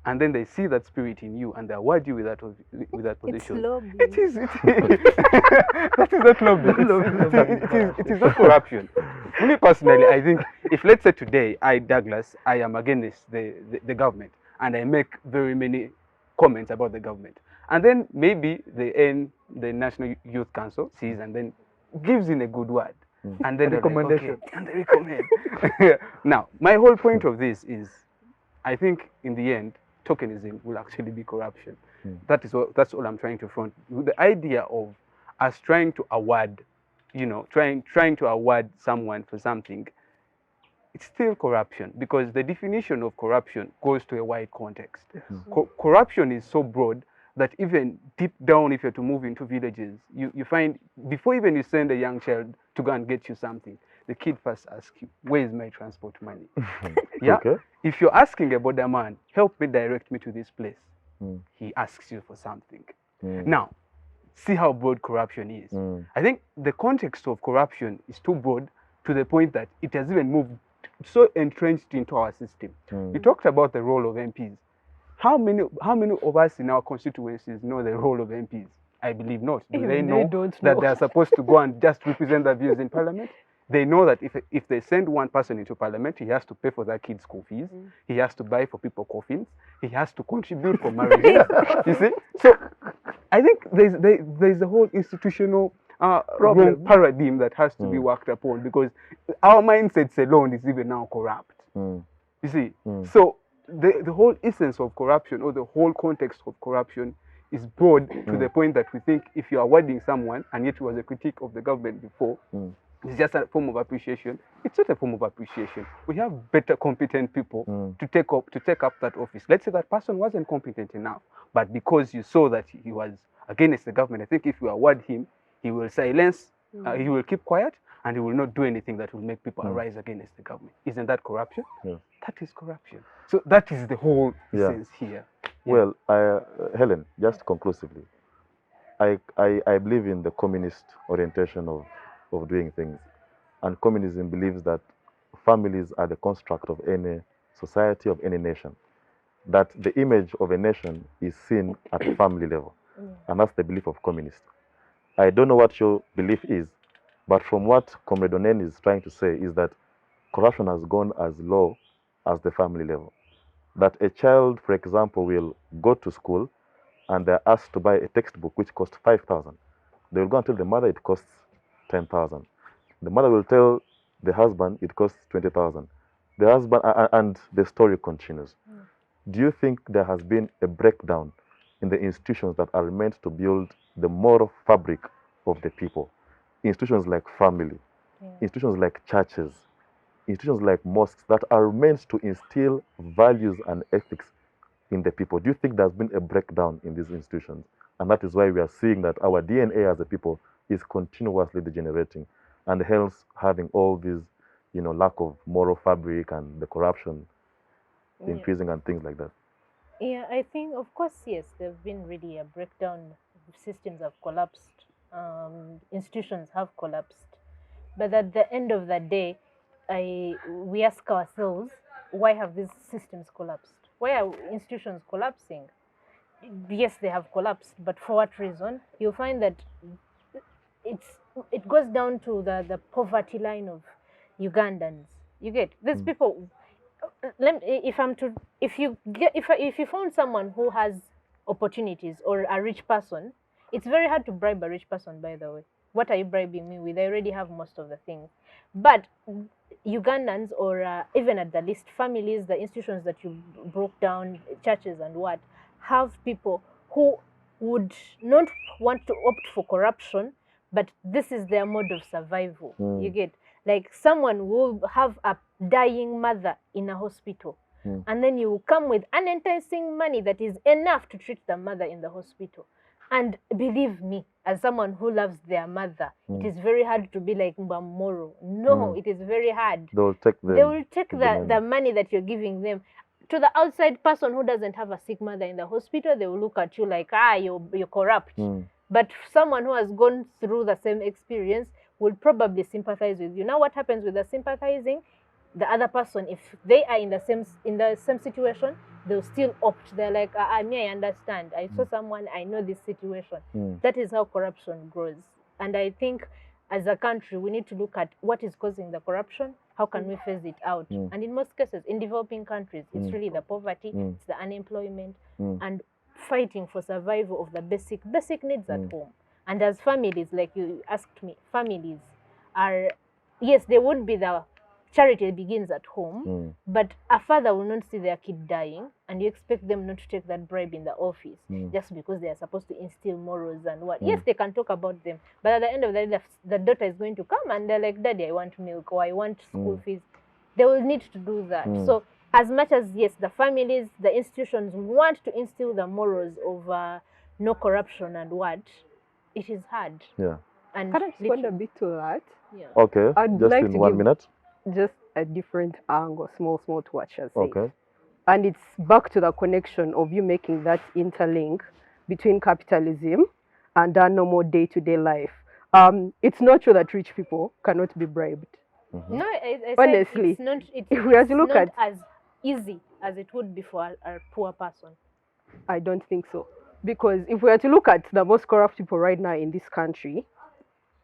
Speaker 5: and then they see that spirit in you and they award you with that position.
Speaker 3: It's lobby.
Speaker 5: It is. That is not lobby. It is not corruption. For me personally, I think if, let's say today, Douglas, I am against the government and I make very many comments about the government, And then maybe the National Youth Council sees and then gives in a good word. And then they're like,
Speaker 2: Recommendation.
Speaker 5: okay, and they recommend. Now, my whole point of this is, I think in the end, tokenism will actually be corruption. That's all I'm trying to front. The idea of us trying to award, trying to award someone for something, it's still corruption, because the definition of corruption goes to a wide context. Corruption is so broad that even deep down, if you're to move into villages, you find, before even you send a young child to go and get you something, the kid first asks you, where is my transport money? Yeah.
Speaker 1: Okay.
Speaker 5: If you're asking a border man, help me, direct me to this place, he asks you for something. Now, see how broad corruption is. I think the context of corruption is too broad to the point that it has even moved so entrenched into our system. You talked about the role of MPs. How many of us in our constituencies know the role of MPs? I believe not. Do
Speaker 3: Even
Speaker 5: they
Speaker 3: they
Speaker 5: know
Speaker 3: don't
Speaker 5: that
Speaker 3: know.
Speaker 5: they're supposed to go and just represent their views in parliament? They know that if they send one person into parliament, he has to pay for that kid's school fees. He has to buy for people coffins. He has to contribute for marriages. You see? So I think there's a whole institutional wrong paradigm that has to be worked upon, because our mindsets alone is even now corrupt. You see? So the whole essence of corruption, or the whole context of corruption, is broad to the point that we think if you are awarding someone, and yet it was a critique of the government before, it's just a form of appreciation. It's not a form of appreciation. We have better competent people to take up that office. Let's say that person wasn't competent enough, but because you saw that he was against the government, I think if you award him, he will silence, he will keep quiet, and he will not do anything that will make people arise against the government. Isn't that corruption?
Speaker 1: Yeah.
Speaker 5: That is corruption. So that is the whole essence here.
Speaker 1: Well, Helen, just conclusively, I believe in the communist orientation of doing things. And communism believes that families are the construct of any society, of any nation. That the image of a nation is seen at family level. And that's the belief of communists. I don't know what your belief is, but from what Comrade Onen is trying to say is that corruption has gone as low as the family level. That a child, for example, will go to school and they're asked to buy a textbook which costs 5,000. They will go and tell the mother it costs 10,000. The mother will tell the husband it costs 20,000. The husband, and the story continues. Do you think there has been a breakdown in the institutions that are meant to build the moral fabric of the people? Institutions like family, institutions like churches, institutions like mosques that are meant to instill values and ethics in the people. Do you think there's been a breakdown in these institutions? And that is why we are seeing that our DNA as a people is continuously degenerating, and hence having all these, lack of moral fabric and the corruption increasing and things like that.
Speaker 4: Yeah, I think, of course, yes, there's been really a breakdown. Systems have collapsed. Institutions have collapsed. But at the end of the day, we ask ourselves, why have these systems collapsed? Why are institutions collapsing? Yes, they have collapsed, but for what reason? You'll find that it goes down to the poverty line of Ugandans. You get these people. If you found someone who has opportunities, or a rich person, it's very hard to bribe a rich person. By the way, what are you bribing me with? I already have most of the things. But Ugandans, or even at the least families, the institutions that you broke down, churches and what, have people who would not want to opt for corruption, but this is their mode of survival. You get, like, someone will have a dying mother in a hospital, and then you come with unenticing money that is enough to treat the mother in the hospital. And believe me, as someone who loves their mother, it is very hard to be like Mbamoro. No, it is very hard.
Speaker 1: They will take
Speaker 4: the money that you're giving them. To the outside person who doesn't have a sick mother in the hospital, they will look at you like, you're corrupt. But someone who has gone through the same experience will probably sympathize with you. Now, what happens with the sympathizing? The other person, if they are in the same situation, they'll still opt. They're like, I understand. I saw someone, I know this situation. That is how corruption grows. And I think as a country, we need to look at what is causing the corruption. How can we phase it out? And in most cases, in developing countries, it's really the poverty, it's the unemployment. And fighting for survival of the basic needs at home. And as families, like you asked me, families are, yes, they would be the charity begins at home, but a father will not see their kid dying, and you expect them not to take that bribe in the office just because they are supposed to instill morals and what. Yes, they can talk about them, but at the end of the day, the daughter is going to come and they're like, Daddy, I want milk, or I want school fees. They will need to do that. So as much as, yes, the families, the institutions want to instill the morals of no corruption and what, it is hard.
Speaker 1: Yeah.
Speaker 3: And can I respond a bit to that?
Speaker 4: Yeah.
Speaker 1: Okay.
Speaker 3: I'd
Speaker 1: just
Speaker 3: like
Speaker 1: in
Speaker 3: to
Speaker 1: 1
Speaker 3: give
Speaker 1: minute.
Speaker 3: Just a different angle, small to what you're saying.
Speaker 1: Okay.
Speaker 3: And it's back to the connection of you making that interlink between capitalism and our normal day-to-day life. It's not true that rich people cannot be bribed.
Speaker 4: No, I
Speaker 3: honestly,
Speaker 4: said it's
Speaker 3: if we have to look
Speaker 4: not
Speaker 3: at
Speaker 4: as easy as it would be for a poor person.
Speaker 3: I don't think so. Because if we are to look at the most corrupt people right now in this country,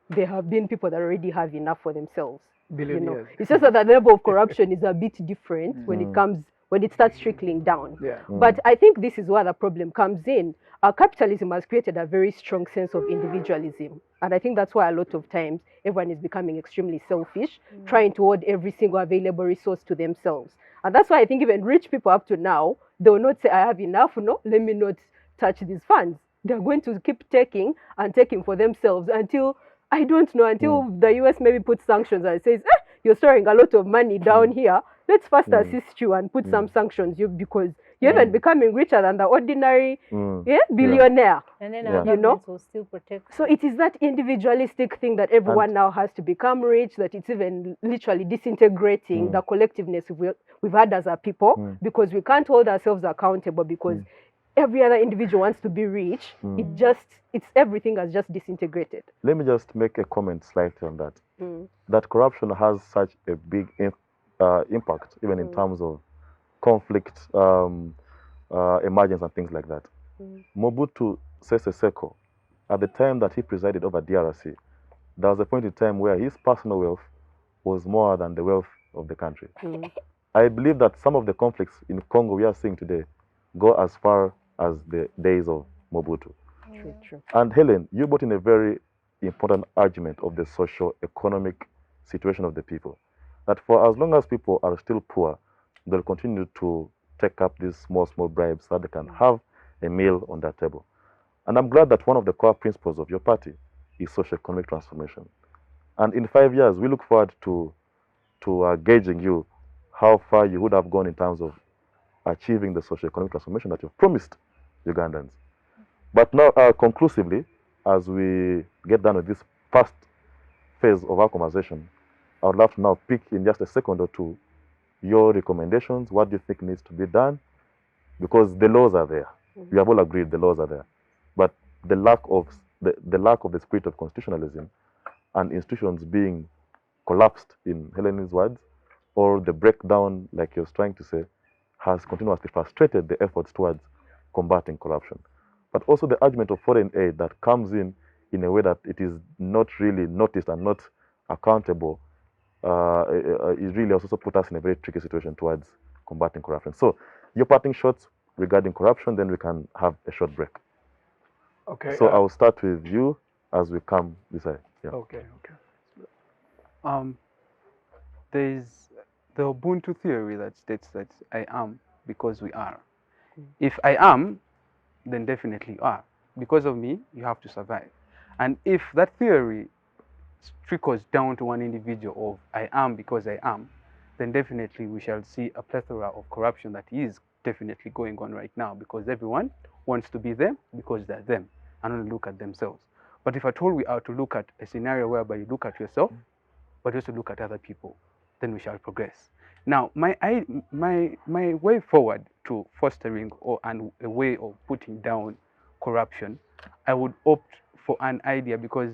Speaker 3: there have been people that already have enough for themselves.
Speaker 2: Billionaires.
Speaker 3: You know? It's just that the level of corruption is a bit different when it starts trickling down.
Speaker 2: Yeah.
Speaker 3: But I think this is where the problem comes in. Capitalism has created a very strong sense of individualism. And I think that's why a lot of times everyone is becoming extremely selfish, trying to hoard every single available resource to themselves. And that's why I think even rich people up to now, they will not say, I have enough, no, let me not touch these funds. They're going to keep taking and taking for themselves until, I don't know, until the US maybe puts sanctions and says, you're storing a lot of money down here. Let's first assist you and put some sanctions because you're even becoming richer than the ordinary billionaire.
Speaker 4: And then our governments will still protect.
Speaker 3: So it is that individualistic thing that everyone now has to become rich, that it's even literally disintegrating the collectiveness we've had as a people, because we can't hold ourselves accountable because every other individual wants to be rich. It's everything has just disintegrated.
Speaker 1: Let me just make a comment slightly on that. That corruption has such a big impact, even in terms of conflict, emergence and things like that. Mobutu Sese Seko, at the time that he presided over DRC, there was a point in time where his personal wealth was more than the wealth of the country. I believe that some of the conflicts in Congo we are seeing today go as far as the days of Mobutu.
Speaker 3: True.
Speaker 1: And Hellen, you brought in a very important argument of the socio-economic situation of the people. That for as long as people are still poor, they'll continue to take up these small bribes so that they can have a meal on their table. And I'm glad that one of the core principles of your party is socio-economic transformation. And in 5 years, we look forward to gauging you how far you would have gone in terms of achieving the socio-economic transformation that you've promised Ugandans. But now, conclusively, as we get done with this first phase of our conversation, I would love to now pick in just a second or two your recommendations. What do you think needs to be done? Because the laws are there. We have all agreed the laws are there. But the lack of the spirit of constitutionalism and institutions being collapsed, in Hellen's words, or the breakdown, like you're trying to say, has continuously frustrated the efforts towards combating corruption. But also the argument of foreign aid that comes in a way that it is not really noticed and not accountable, it really also put us in a very tricky situation towards combating corruption. So your parting shots regarding corruption, then we can have a short break.
Speaker 2: Okay.
Speaker 1: So I will start with you as we come this way. Yeah.
Speaker 2: Okay. There's the Ubuntu theory that states that I am because we are. If I am, then definitely you are. Because of me, you have to survive. And if that theory trickles down to one individual of I am because I am, then definitely we shall see a plethora of corruption that is definitely going on right now, because everyone wants to be them because they're them and only look at themselves. But if at all we are to look at a scenario whereby you look at yourself, but also look at other people, then we shall progress. Now, my way forward to fostering a way of putting down corruption, I would opt for an idea, because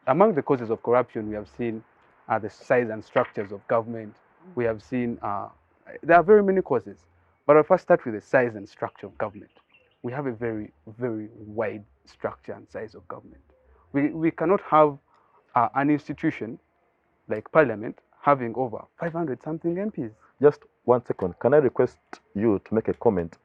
Speaker 2: among the causes of corruption we have seen the size and structures of government. We have seen there are very many causes, but I'll first start with the size and structure of government. We have a very, very wide structure and size of government. We cannot have an institution like Parliament having over 500 something MPs.
Speaker 1: Just 1 second. Can I request you to make a comment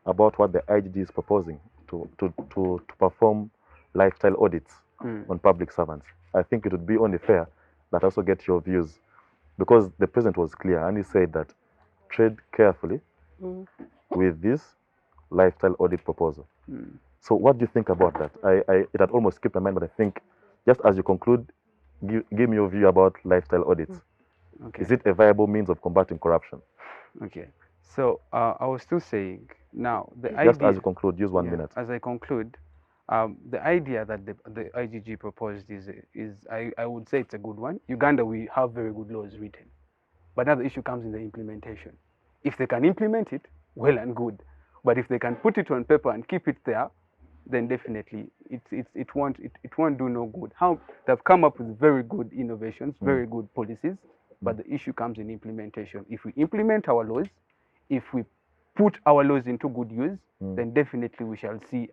Speaker 1: about what the IGG is proposing to perform lifestyle audits on public servants. I think it would be only fair that I also get your views, because the president was clear and he said that tread carefully with this lifestyle audit proposal. So what do you think about that? It had almost skipped my mind, but I think just as you conclude, give me your view about lifestyle audits.
Speaker 5: Okay.
Speaker 1: Is it a viable means of combating corruption?
Speaker 5: Okay. So I was still saying, now the
Speaker 1: Just
Speaker 5: idea,
Speaker 1: as you conclude, use 1 minute.
Speaker 5: As I conclude, the idea that the IGG proposed is I would say it's a good one. Uganda, we have very good laws written, but now the issue comes in the implementation. If they can implement it, well and good, but if they can put it on paper and keep it there, then definitely it won't do no good. How they've come up with very good innovations, very good policies, but the issue comes in implementation. If we implement our laws, if we put our laws into good use, then definitely we shall see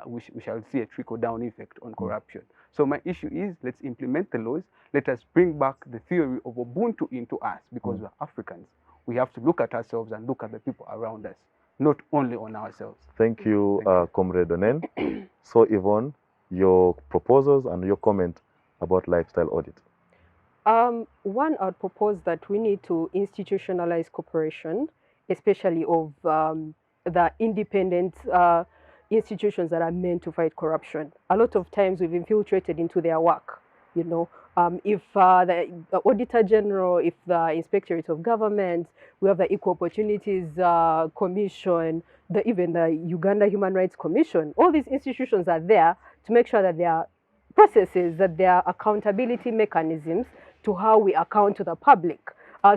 Speaker 5: we shall see a trickle down effect on corruption. So my issue is, let's implement the laws. Let us bring back the theory of Ubuntu into us, because we're Africans. We have to look at ourselves and look at the people around us, not only on ourselves.
Speaker 1: Thank you, Comrade Onen. So Yvonne, your proposals and your comment about lifestyle audit.
Speaker 3: One, I'd propose that we need to institutionalize cooperation, especially of the independent institutions that are meant to fight corruption. A lot of times we've infiltrated into their work, you know. If the Auditor General, if the Inspectorate of Government, we have the Equal Opportunities Commission, even the Uganda Human Rights Commission, all these institutions are there to make sure that there are processes, that there are accountability mechanisms to how we account to the public.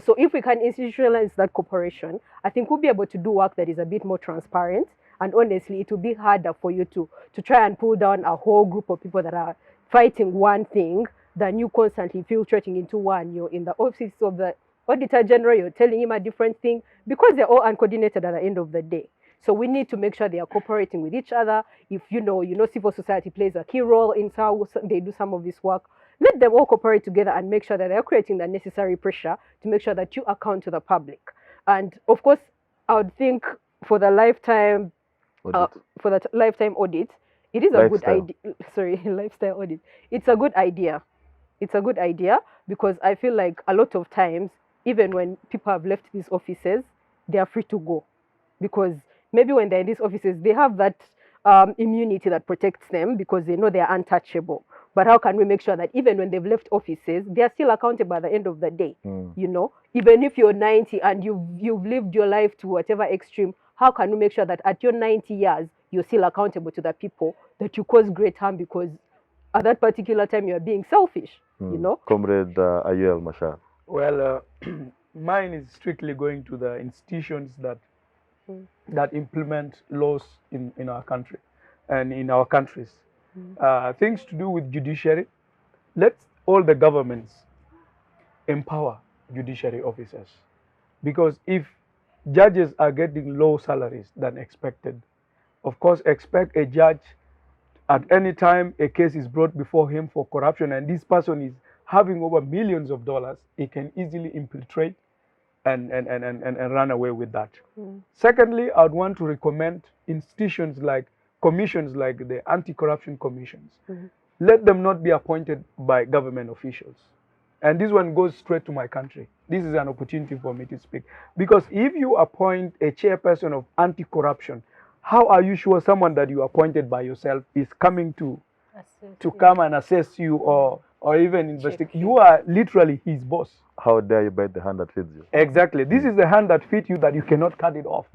Speaker 3: So if we can institutionalize that cooperation, I think we'll be able to do work that is a bit more transparent. And honestly, it will be harder for you to try and pull down a whole group of people that are fighting one thing than you constantly filtrating into one. You're in the office of the Auditor General, you're telling him a different thing, because they're all uncoordinated at the end of the day. So we need to make sure they are cooperating with each other. If you know civil society plays a key role in how they do some of this work. Let them all cooperate together and make sure that they're creating the necessary pressure to make sure that you account to the public. And of course, I would think for the lifetime audit, it is a good idea. Sorry, lifestyle audit. It's a good idea. It's a good idea, because I feel like a lot of times, even when people have left these offices, they are free to go, because maybe when they're in these offices, they have that immunity that protects them because they know they are untouchable. But how can we make sure that even when they've left offices, they are still accountable at the end of the day? Even if you're 90 and you've lived your life to whatever extreme, how can we make sure that at your 90 years, you're still accountable to the people that you caused great harm because at that particular time you are being selfish,
Speaker 1: Comrade Ayuel, Machar.
Speaker 2: Well, mine is strictly going to the institutions that implement laws in our country and in our countries. Things to do with judiciary. Let all the governments empower judiciary officers, because if judges are getting low salaries than expected, of course, expect a judge at any time a case is brought before him for corruption and this person is having over millions of dollars, he can easily infiltrate and run away with that. Secondly, I would want to recommend institutions like commissions like the anti-corruption commissions. Let them not be appointed by government officials. And this one goes straight to my country. This is an opportunity for me to speak. Because if you appoint a chairperson of anti-corruption, how are you sure someone that you appointed by yourself is coming to come and assess you or even investigate? You are literally his boss.
Speaker 1: How dare you bite the hand that feeds you?
Speaker 2: Exactly. This is the hand that feeds you that you cannot cut it off.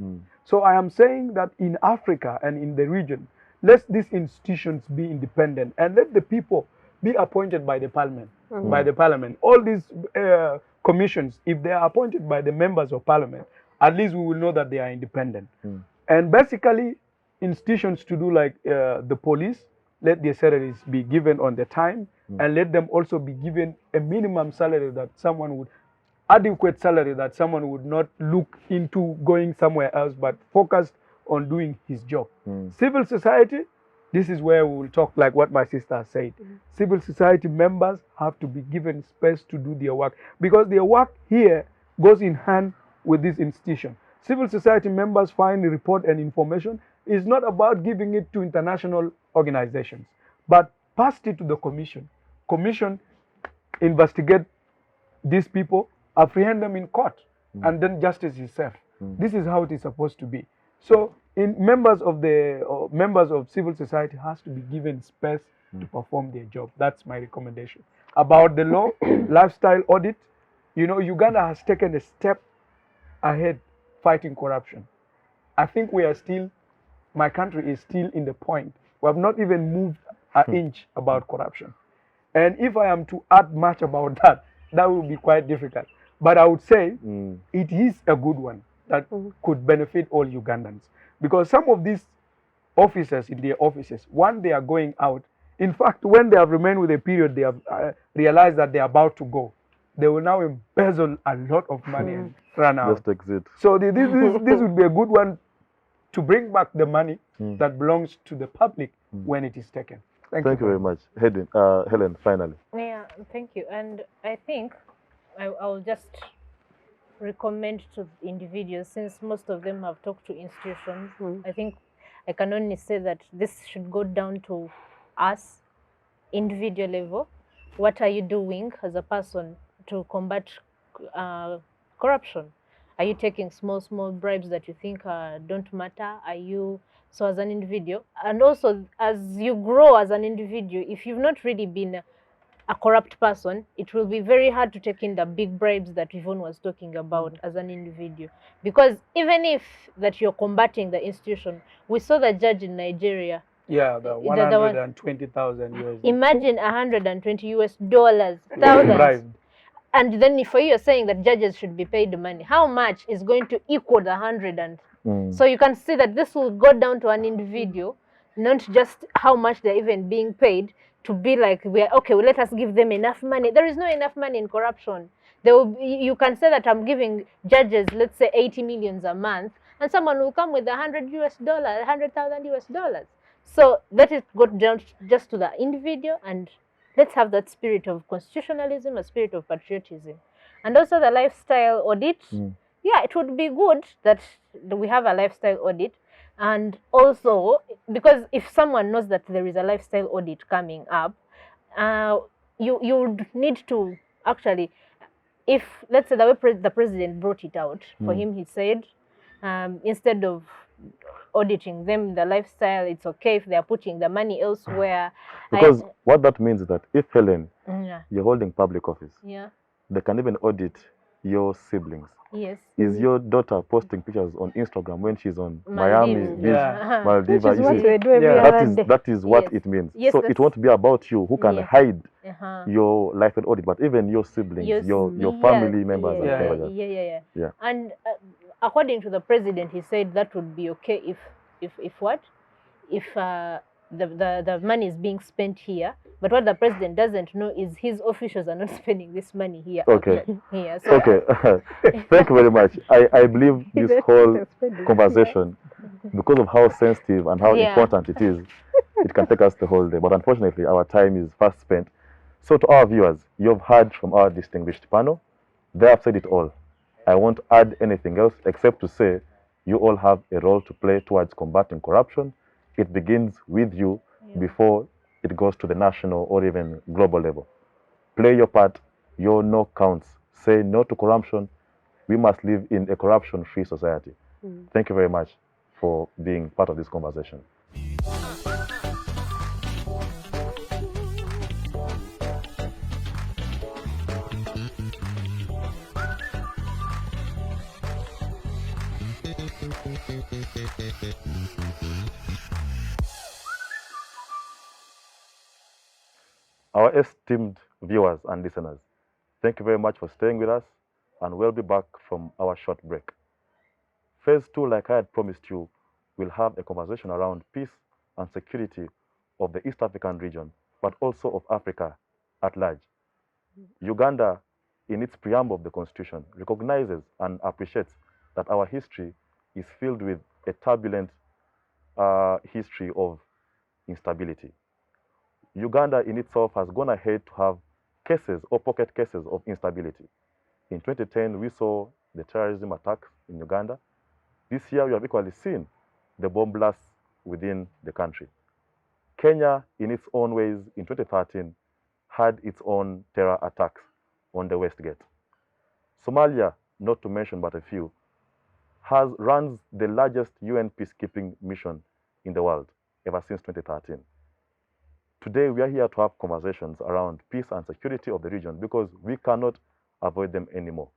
Speaker 2: So I am saying that in Africa and in the region, let these institutions be independent and let the people be appointed by the parliament. By the parliament. All these commissions, if they are appointed by the members of parliament, at least we will know that they are independent. And basically, institutions to do like the police, let their salaries be given on the time, and let them also be given a minimum salary that someone would, adequate salary that someone would not look into going somewhere else, but focused on doing his job. Civil society, this is where we will talk like what my sister said. Civil society members have to be given space to do their work, because their work here goes in hand with this institution. civil society members find, report, and information is not about giving it to international organizations, but passed it to the commission. Commission investigate these people, apprehend them in court, and then justice is served. This is how it is supposed to be. So, members of civil society has to be given space to perform their job. That's my recommendation. About the law, lifestyle audit, you know, Uganda has taken a step ahead fighting corruption. I think we are still, my country is still in the point. We have not even moved an inch about corruption. And if I am to add much about that, that will be quite difficult. But I would say it is a good one that could benefit all Ugandans. Because some of these officers in their offices, when they are going out, in fact, when they have remained with a period, they have realized that they are about to go. They will now embezzle a lot of money and run out.
Speaker 1: Just exit.
Speaker 2: So this would be a good one to bring back the money that belongs to the public when it is taken. Thank
Speaker 1: you very much. Hellen, finally.
Speaker 4: Yeah, thank you. And I think I'll just recommend to individuals, since most of them have talked to institutions, I think I can only say that this should go down to us, individual level. What are you doing as a person to combat corruption? Are you taking small bribes that you think don't matter? Are you, so as an individual, and also as you grow as an individual, if you've not really been a corrupt person, it will be very hard to take in the big bribes that Yvonne was talking about as an individual. Because even if that you're combating the institution, we saw the judge in Nigeria.
Speaker 2: Yeah, the 120,000 US.
Speaker 4: Imagine 120 US dollars, thousands. And then for you, you're saying that judges should be paid money. How much is going to equal the 100? And so you can see that this will go down to an individual, not just how much they're even being paid, to be like, okay, well, let us give them enough money. There is no enough money in corruption. You can say that I'm giving judges, let's say 80 million a month, and someone will come with $100,000 US. So let it go down just to the individual, and let's have that spirit of constitutionalism, a spirit of patriotism. And also the lifestyle audit. Yeah, it would be good that we have a lifestyle audit. And also, because if someone knows that there is a lifestyle audit coming up, you would need to actually, if, let's say, the way the president brought it out, for him, he said, instead of auditing them, the lifestyle, it's okay if they are putting the money elsewhere.
Speaker 1: Because what that means is that if, Hellen, you're holding public office, they can even audit your siblings.
Speaker 4: Yes.
Speaker 1: Is your daughter posting pictures on Instagram when she's on Miami Beach, Maldives? That is what it means.
Speaker 4: Yes,
Speaker 1: so it won't be about you who can hide your life and audit, but even your siblings, your family members.
Speaker 4: Yeah. And according to the president, he said that would be okay if the money is being spent here. But what the president doesn't know is his officials are not spending this money here.
Speaker 1: Okay.
Speaker 4: Here. So,
Speaker 1: okay. Thank you very much. I believe this whole conversation, because of how sensitive and how important it is, it can take us the whole day. But unfortunately, our time is fast spent. So to our viewers, you've heard from our distinguished panel. They have said it all. I won't add anything else except to say you all have a role to play towards combating corruption. It begins with you before it goes to the national or even global level. Play your part. Your no counts. Say no to corruption. We must live in a corruption-free society. Thank you very much for being part of this conversation. Our esteemed viewers and listeners, thank you very much for staying with us, and we'll be back from our short break. Phase 2, like I had promised you, will have a conversation around peace and security of the East African region, but also of Africa at large. Uganda, in its preamble of the Constitution, recognizes and appreciates that our history is filled with a turbulent history of instability. Uganda in itself has gone ahead to have cases or pocket cases of instability. In 2010, we saw the terrorism attacks in Uganda. This year, we have equally seen the bomb blasts within the country. Kenya, in its own ways, in 2013, had its own terror attacks on the West Gate. Somalia, not to mention but a few, runs the largest UN peacekeeping mission in the world ever since 2013. Today, we are here to have conversations around peace and security of the region because we cannot avoid them anymore.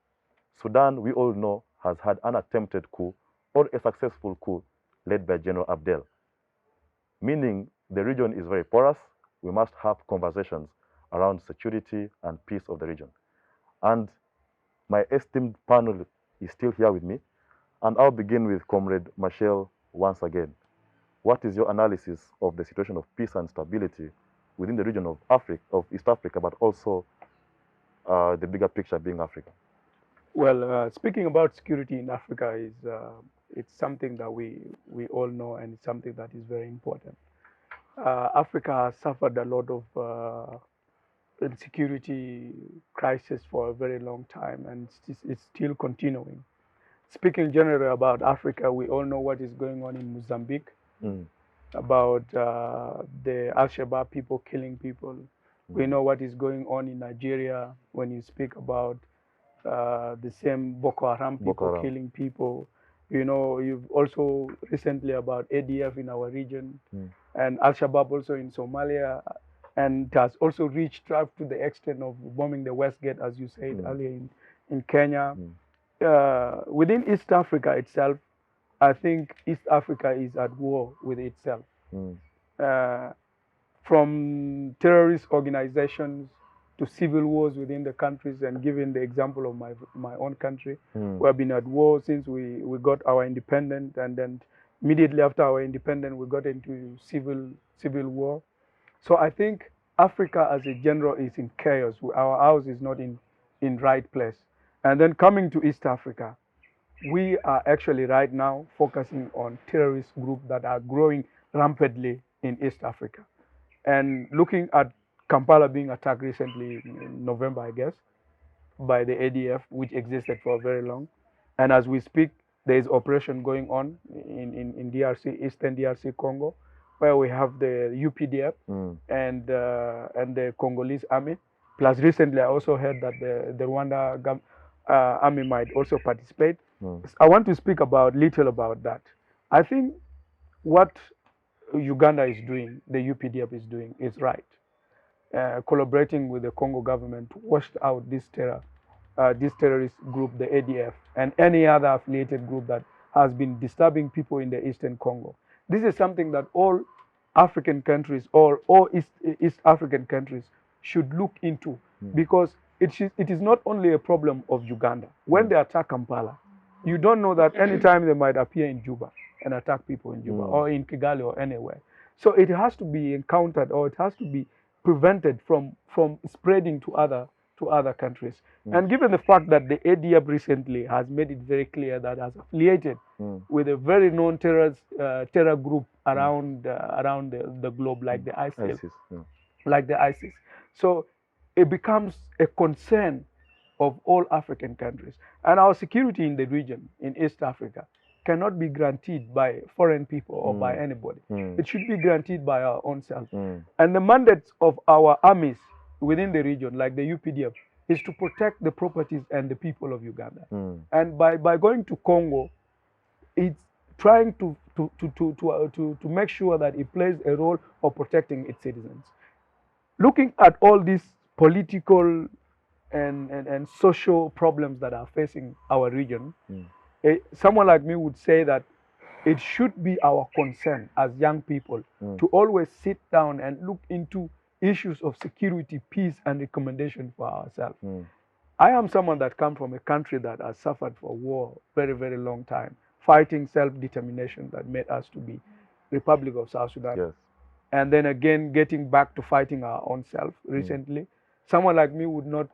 Speaker 1: Sudan, we all know, has had an attempted coup or a successful coup led by General Abdel, meaning the region is very porous. We must have conversations around security and peace of the region. And my esteemed panel is still here with me, and I'll begin with Comrade Machar once again. What is your analysis of the situation of peace and stability within the region of Africa, of East Africa, but also the bigger picture being Africa?
Speaker 2: Well, speaking about security in Africa is it's something that we all know, and it's something that is very important. Africa has suffered a lot of insecurity crisis for a very long time, and it's still continuing. Speaking generally about Africa, we all know what is going on in Mozambique, about the Al-Shabaab people killing people. We know what is going on in Nigeria when you speak about the same Boko Haram people killing people. You know, you've also recently about ADF in our region, and Al-Shabaab also in Somalia, and it has also reached up to the extent of bombing the West Gate, as you said earlier, in Kenya. Within East Africa itself, I think East Africa is at war with itself. From terrorist organizations to civil wars within the countries, and given the example of my own country, we have been at war since we got our independence, and then immediately after our independence, we got into civil war. So I think Africa as a general is in chaos. Our house is not in right place. And then coming to East Africa, we are actually right now focusing on terrorist groups that are growing rampantly in East Africa. And looking at Kampala being attacked recently in November, I guess, by the ADF, which existed for very long. And as we speak, there is operation going on in DRC, Eastern DRC Congo, where we have the UPDF and the Congolese army. Plus, recently, I also heard that the Rwanda army might also participate. I want to speak little about that. I think what Uganda is doing, the UPDF is doing, is right. Collaborating with the Congo government to wash out this terrorist group, the ADF, and any other affiliated group that has been disturbing people in the Eastern Congo. This is something that all African countries, or all East African countries, should look into, because it is not only a problem of Uganda. When they attack Kampala, you don't know that anytime they might appear in Juba and attack people in Juba or in Kigali or anywhere. So it has to be encountered, or it has to be prevented from spreading to other countries. And given the fact that the ADF recently has made it very clear that has affiliated with a very known terror group around the globe, like the ISIS. Like the ISIS. So it becomes a concern of all African countries. And our security in the region, in East Africa, cannot be guaranteed by foreign people or by anybody. It should be guaranteed by our own self. And the mandate of our armies within the region, like the UPDF, is to protect the properties and the people of Uganda. And by going to Congo, it's trying to make sure that it plays a role of protecting its citizens. Looking at all these political and social problems that are facing our region, someone like me would say that it should be our concern as young people to always sit down and look into issues of security, peace, and recommendation for ourselves. I am someone that comes from a country that has suffered for war very, very long time, fighting self-determination that made us to be Republic of South Sudan.
Speaker 1: Yes.
Speaker 2: And then again, getting back to fighting our own self recently. Someone like me would not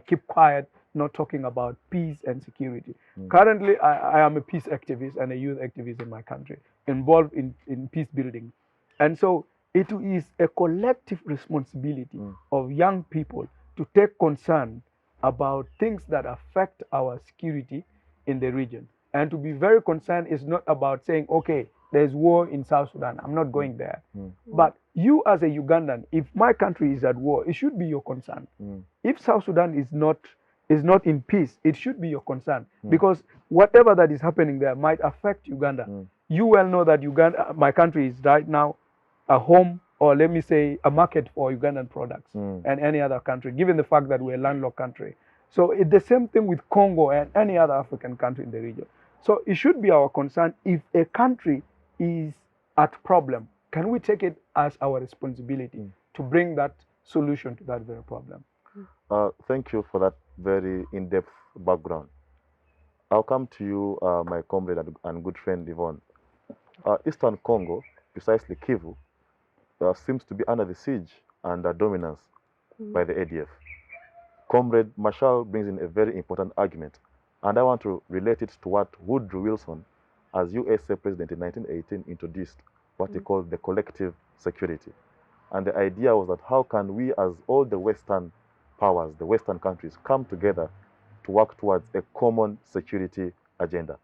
Speaker 2: keep quiet, not talking about peace and security. Currently, I am a peace activist and a youth activist in my country, involved in peace building. And so it is a collective responsibility of young people to take concern about things that affect our security in the region. And to be very concerned is not about saying, okay, there's war in South Sudan, I'm not going there. But you as a Ugandan, if my country is at war, it should be your concern. If South Sudan is not in peace, it should be your concern, because whatever that is happening there might affect Uganda. You well know that Uganda, my country, is right now a home, or let me say a market for Ugandan products and any other country, given the fact that we're a landlocked country. So it's the same thing with Congo and any other African country in the region. So it should be our concern, if a country is at problem, can we take it as our responsibility to bring that solution to that very problem?
Speaker 1: Thank you for that very in-depth background. I'll come to you, my comrade and good friend Yvonne. Eastern Congo, precisely Kivu, seems to be under the siege and dominance by the ADF. Comrade Machar brings in a very important argument, and I want to relate it to what Woodrow Wilson, as USA President in 1918, introduced, what he called the collective security. And the idea was that how can we, as all the Western powers, the Western countries, come together to work towards a common security agenda.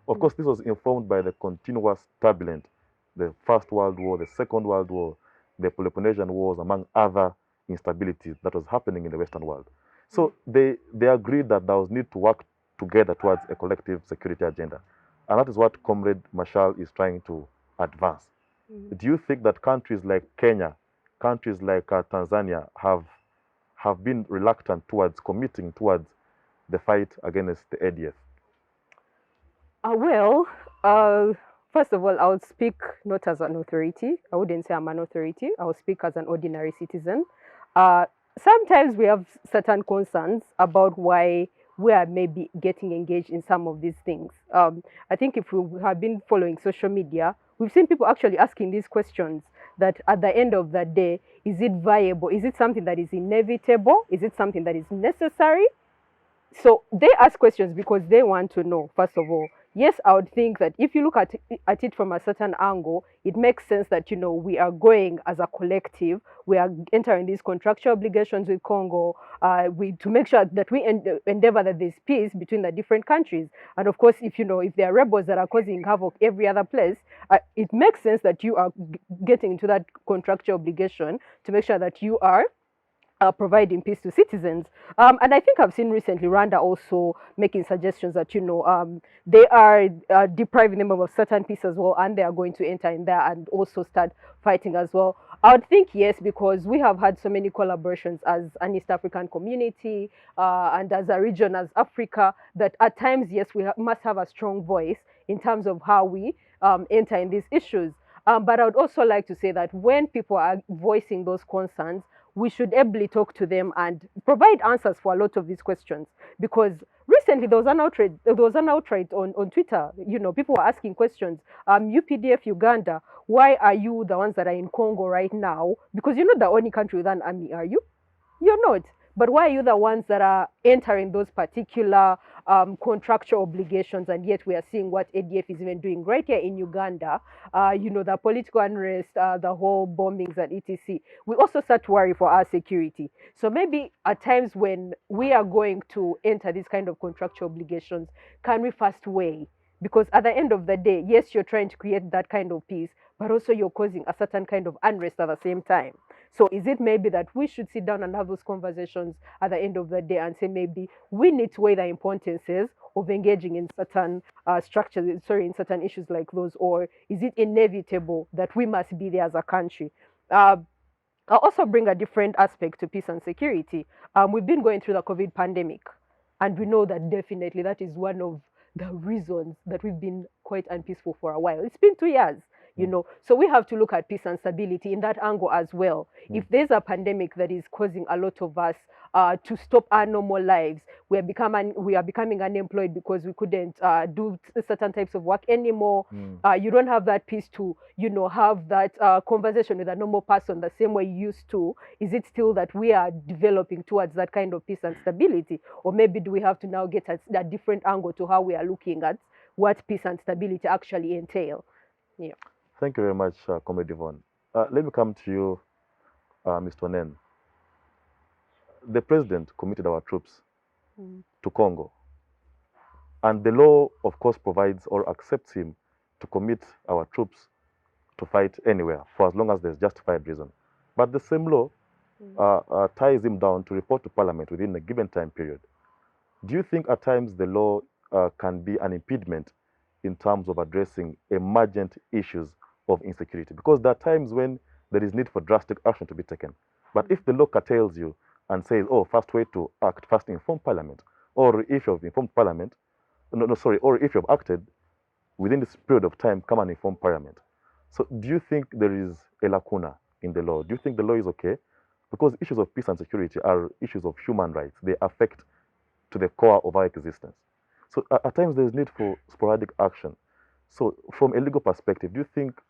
Speaker 1: Of course, this was informed by the continuous turbulence, the First World War, the Second World War, the Peloponnesian Wars, among other instabilities that was happening in the Western world. So they agreed that there was need to work together towards a collective security agenda. And that is what Comrade Machar is trying to advance. Do you think that countries like Kenya, countries like Tanzania have been reluctant towards committing towards the fight against the ADF?
Speaker 3: First of all, I would speak not as an authority. I wouldn't say I'm an authority. I would speak as an ordinary citizen. Sometimes we have certain concerns about why we are maybe getting engaged in some of these things. I think if we have been following social media, we've seen people actually asking these questions, that at the end of the day, is it viable? Is it something that is inevitable? Is it something that is necessary? So they ask questions because they want to know, first of all. Yes, I would think that if you look at it from a certain angle, it makes sense that, we are going as a collective. We are entering these contractual obligations with Congo to make sure that we endeavor that there's peace between the different countries. And of course, if there are rebels that are causing havoc every other place, it makes sense that you are getting into that contractual obligation to make sure that you are providing peace to citizens. And I think I've seen recently Rwanda also making suggestions that, they are depriving them of certain peace as well, and they are going to enter in there and also start fighting as well. I would think yes, because we have had so many collaborations as an East African community and as a region, as Africa, that at times, yes, we must have a strong voice in terms of how we enter in these issues. But I would also like to say that when people are voicing those concerns, we should ably talk to them and provide answers for a lot of these questions. Because recently there was an outrage on Twitter. People were asking questions. UPDF Uganda, why are you the ones that are in Congo right now? Because you're not the only country with an army, are you? You're not. But why are you the ones that are entering those particular contractual obligations, and yet we are seeing what ADF is even doing right here in Uganda, the political unrest, the whole bombings and etc. We also start to worry for our security. So maybe at times when we are going to enter these kind of contractual obligations, can we first weigh? Because at the end of the day, yes, you're trying to create that kind of peace, but also you're causing a certain kind of unrest at the same time. So is it maybe that we should sit down and have those conversations at the end of the day and say maybe we need to weigh the importances of engaging in certain in certain issues like those, or is it inevitable that we must be there as a country? I'll also bring a different aspect to peace and security. We've been going through the COVID pandemic, and we know that definitely that is one of the reasons that we've been quite unpeaceful for a while. It's been 2 years. So we have to look at peace and stability in that angle as well. If there's a pandemic that is causing a lot of us to stop our normal lives, we are becoming unemployed because we couldn't do certain types of work anymore. You don't have that peace to have that conversation with a normal person the same way you used to. Is it still that we are developing towards that kind of peace and stability, or maybe do we have to now get a different angle to how we are looking at what peace and stability actually entail? Yeah.
Speaker 1: Thank you very much, Comrade Yvonne. Let me come to you, Mr. Onen. The president committed our troops to Congo. And the law, of course, provides or accepts him to commit our troops to fight anywhere for as long as there's justified reason. But the same law ties him down to report to Parliament within a given time period. Do you think at times the law can be an impediment in terms of addressing emergent issues of insecurity? Because there are times when there is need for drastic action to be taken. But if the law curtails you and says, oh, first way to act, first inform Parliament, or if you've informed Parliament, or if you've acted within this period of time, come and inform Parliament. So do you think there is a lacuna in the law? Do you think the law is okay? Because issues of peace and security are issues of human rights. They affect to the core of our existence. So at times there is need for sporadic action. So from a legal perspective, do you think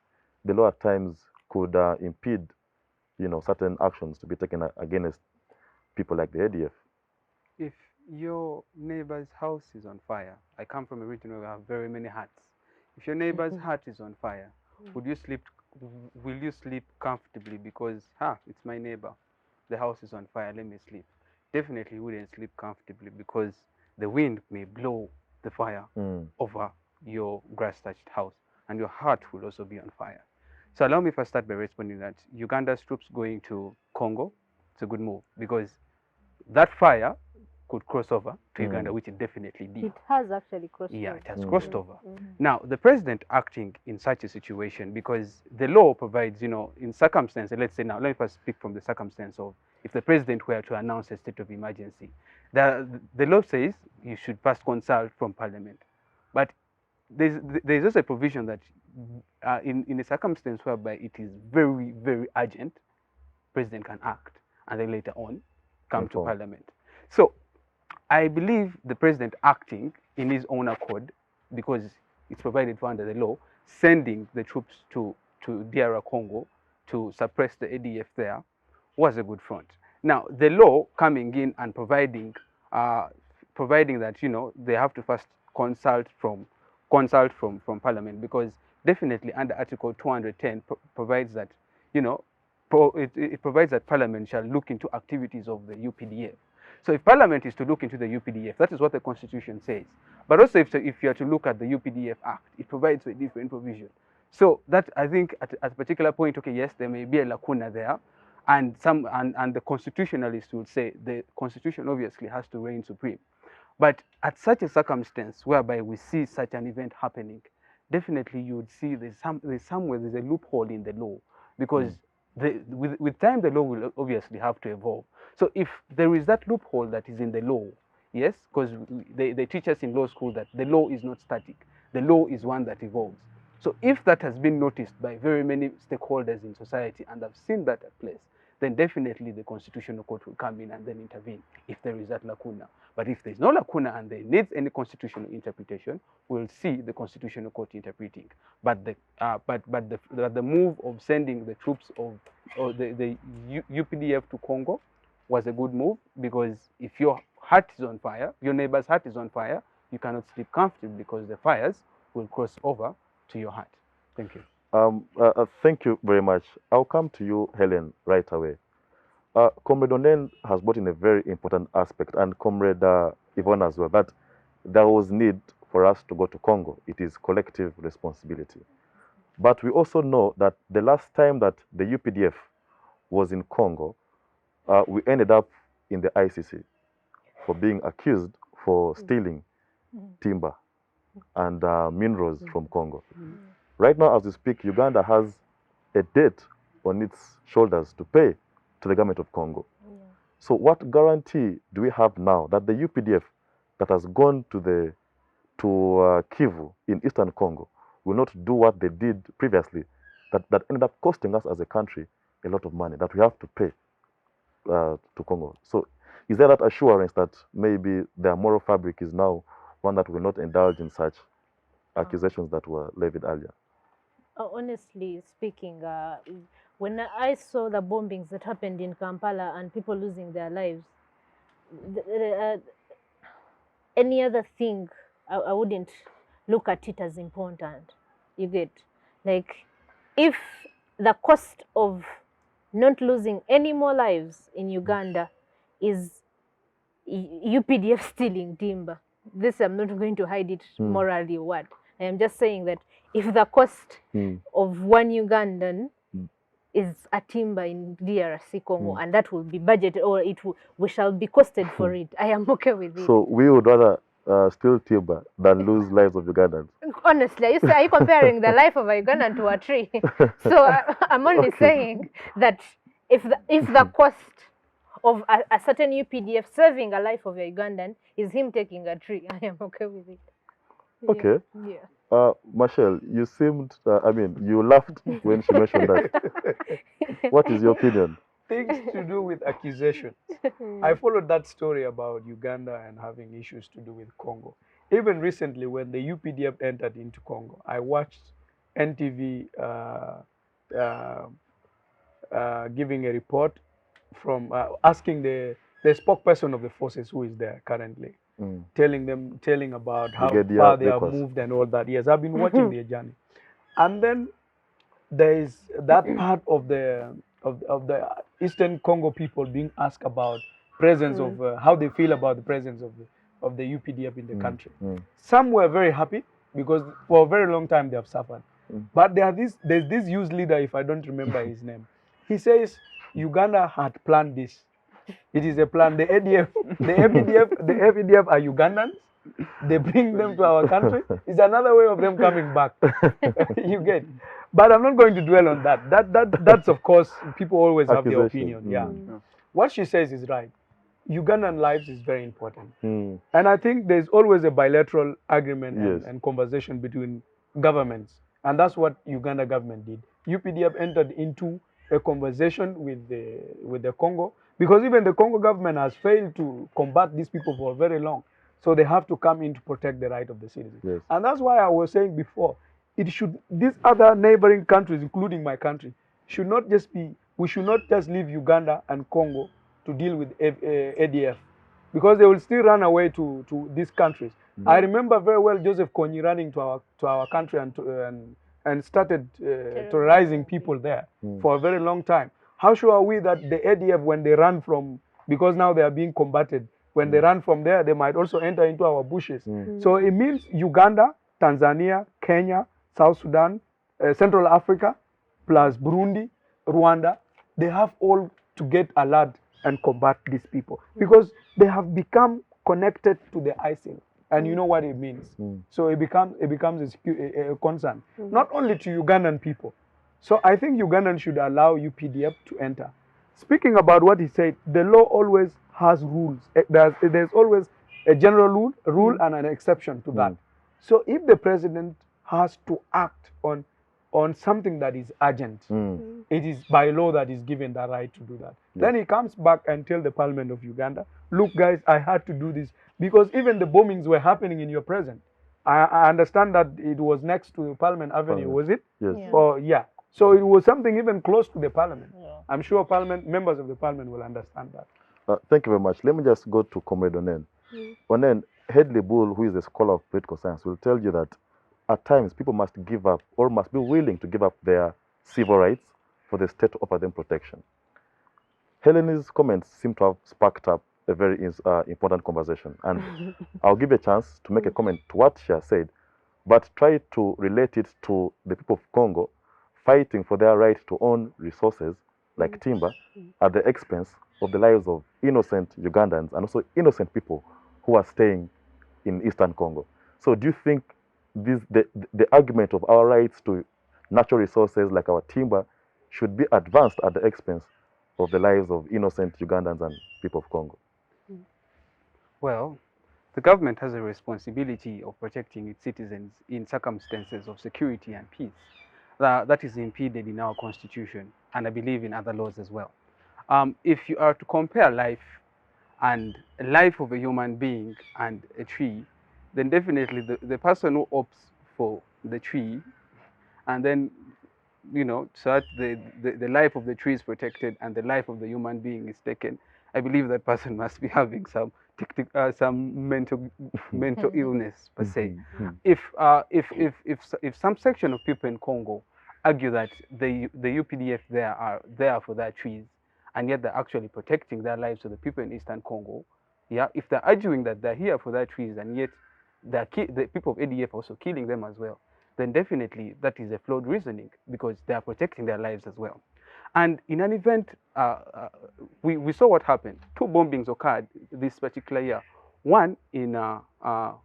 Speaker 1: the law at times could impede, certain actions to be taken against people like the ADF?
Speaker 5: If your neighbor's house is on fire, I come from a region where we have very many huts. If your neighbor's hut is on fire, will you sleep comfortably because, it's my neighbor, the house is on fire, let me sleep? Definitely you wouldn't sleep comfortably because the wind may blow the fire over your grass-thatched house and your heart will also be on fire. So allow me first start by responding that Uganda's troops going to Congo, it's a good move because that fire could cross over to Uganda, which it definitely did.
Speaker 4: It has actually crossed
Speaker 5: Yeah,
Speaker 4: over.
Speaker 5: it has crossed over. Now, the president acting in such a situation, because the law provides, in circumstances, let's say now, let me first speak from the circumstance of if the president were to announce a state of emergency. The law says you should first consult from Parliament. But there's also a provision that in a circumstance whereby it is very, very urgent, president can act and then later on come to Parliament. So I believe the president acting in his own accord, because it's provided for under the law, sending the troops to DR Congo to suppress the ADF there was a good front. Now, the law coming in and providing that, they have to first consult from Parliament, because definitely under Article 210 provides that, it provides that Parliament shall look into activities of the UPDF. So if Parliament is to look into the UPDF, that is what the Constitution says. But also if you are to look at the UPDF Act, it provides a different provision. So that, I think, at a particular point, okay, yes, there may be a lacuna there, and the constitutionalists would say the Constitution obviously has to reign supreme. But at such a circumstance whereby we see such an event happening, definitely you would see there's a loophole in the law, because with time the law will obviously have to evolve. So if there is that loophole that is in the law, yes, because they teach us in law school that the law is not static. The law is one that evolves. So if that has been noticed by very many stakeholders in society and have seen that at place, then definitely the Constitutional Court will come in and then intervene if there is that lacuna. But if there's no lacuna and there needs any constitutional interpretation, we'll see the Constitutional Court interpreting. But the move of sending the troops of the UPDF to Congo was a good move, because if your hut is on fire, your neighbor's hut is on fire, you cannot sleep comfortably because the fires will cross over to your hut. Thank you.
Speaker 1: Thank you very much. I'll come to you, Hellen, right away. Comrade Onen has brought in a very important aspect, and Comrade Yvonne as well, that there was need for us to go to Congo. It is collective responsibility. But we also know that the last time that the UPDF was in Congo, we ended up in the ICC for being accused for stealing timber and minerals from Congo. Right now, as we speak, Uganda has a debt on its shoulders to pay to the government of Congo. So what guarantee do we have now that the UPDF that has gone to Kivu in eastern Congo will not do what they did previously, that ended up costing us as a country a lot of money that we have to pay to Congo? So is there that assurance that maybe their moral fabric is now one that will not indulge in such accusations that were levied earlier?
Speaker 4: Honestly speaking, when I saw the bombings that happened in Kampala and people losing their lives, any other thing, I wouldn't look at it as important. You get? Like, if the cost of not losing any more lives in Uganda is UPDF stealing timber, this I'm not going to hide it morally or what. I am just saying that if the cost of one Ugandan is a timber in DRC Congo, and that will be budgeted, or we shall be costed for it, I am okay with it.
Speaker 1: So we would rather steal timber than lose lives of Ugandans.
Speaker 4: Honestly, are you comparing the life of a Ugandan to a tree? So I'm only saying that if the cost of a certain UPDF saving a life of a Ugandan is him taking a tree, I am okay with it.
Speaker 1: Okay.
Speaker 4: Yeah.
Speaker 1: Machel, you seemed, you laughed when she mentioned that. What is your opinion?
Speaker 2: Things to do with accusations. I followed that story about Uganda and having issues to do with Congo. Even recently, when the UPDF entered into Congo, I watched NTV giving a report from asking the spokesperson of the forces who is there currently, telling about how far they have moved and all that. Yes, I've been watching their journey. And then there is that part of the Eastern Congo people being asked about presence of how they feel about the presence of the UPDF in the country. Some were very happy because for a very long time they have suffered. But there's this youth leader, if I don't remember his name. He says Uganda had planned this. It is a plan. The ADF, the APDF are Ugandans. They bring them to our country. It's another way of them coming back. You get. But I'm not going to dwell on that. That's of course, people always have their opinion. Yeah. What she says is right. Ugandan lives is very important. And I think there's always a bilateral agreement and conversation between governments. And that's what Uganda government did. UPDF entered into a conversation with the Congo, because even the Congo government has failed to combat these people for very long. So they have to come in to protect the right of the citizens. And that's why I was saying before, these other neighboring countries, including my country, we should not just leave Uganda and Congo to deal with ADF, because they will still run away to these countries. I remember very well Joseph Kony running to our country and started terrorizing people there for a very long time. How sure are we that the ADF, when they run from, because now they are being combated, when they run from there, they might also enter into our bushes. So it means Uganda, Tanzania, Kenya, South Sudan, Central Africa, plus Burundi, Rwanda, they have all to get alert and combat these people, because they have become connected to the ISIL. And you know what it means. So it becomes a concern, not only to Ugandan people. So I think Ugandans should allow UPDF to enter. Speaking about what he said, the law always has rules. There's always a general rule and an exception to that. So if the president has to act on something that is urgent, it is by law that is given the right to do that. Then he comes back and tells the parliament of Uganda, look guys, I had to do this, because even the bombings were happening in your presence. I understand that it was next to Parliament Avenue, was it?
Speaker 1: Yes.
Speaker 2: So it was something even close to the parliament. I'm sure members of the parliament will understand that.
Speaker 1: Thank you very much. Let me just go to Comrade Onen. Onen, Hedley Bull, who is a scholar of political science, will tell you that at times people must give up, or must be willing to give up their civil rights for the state to offer them protection. Hellen's comments seem to have sparked up a very important conversation, and I'll give a chance to make a comment to what she has said, but try to relate it to the people of Congo fighting for their right to own resources like timber at the expense of the lives of innocent Ugandans and also innocent people who are staying in Eastern Congo. So do you think the argument of our rights to natural resources like our timber should be advanced at the expense of the lives of innocent Ugandans and people of Congo?
Speaker 5: Well, the government has a responsibility of protecting its citizens in circumstances of security and peace. That is impeded in our constitution, and I believe in other laws as well. If you are to compare life of a human being and a tree, then definitely the person who opts for the tree, and then, so that the life of the tree is protected and the life of the human being is taken, I believe that person must be having some mental illness per se. If some section of people in Congo argue that the UPDF there are there for their trees, and yet they're actually protecting their lives of the people in Eastern Congo, yeah, if they're arguing that they're here for that reason, yet the people of ADF are also killing them as well, then definitely that is a flawed reasoning, because they are protecting their lives as well. And in an event, we saw what happened. 2 bombings occurred this particular year. One in that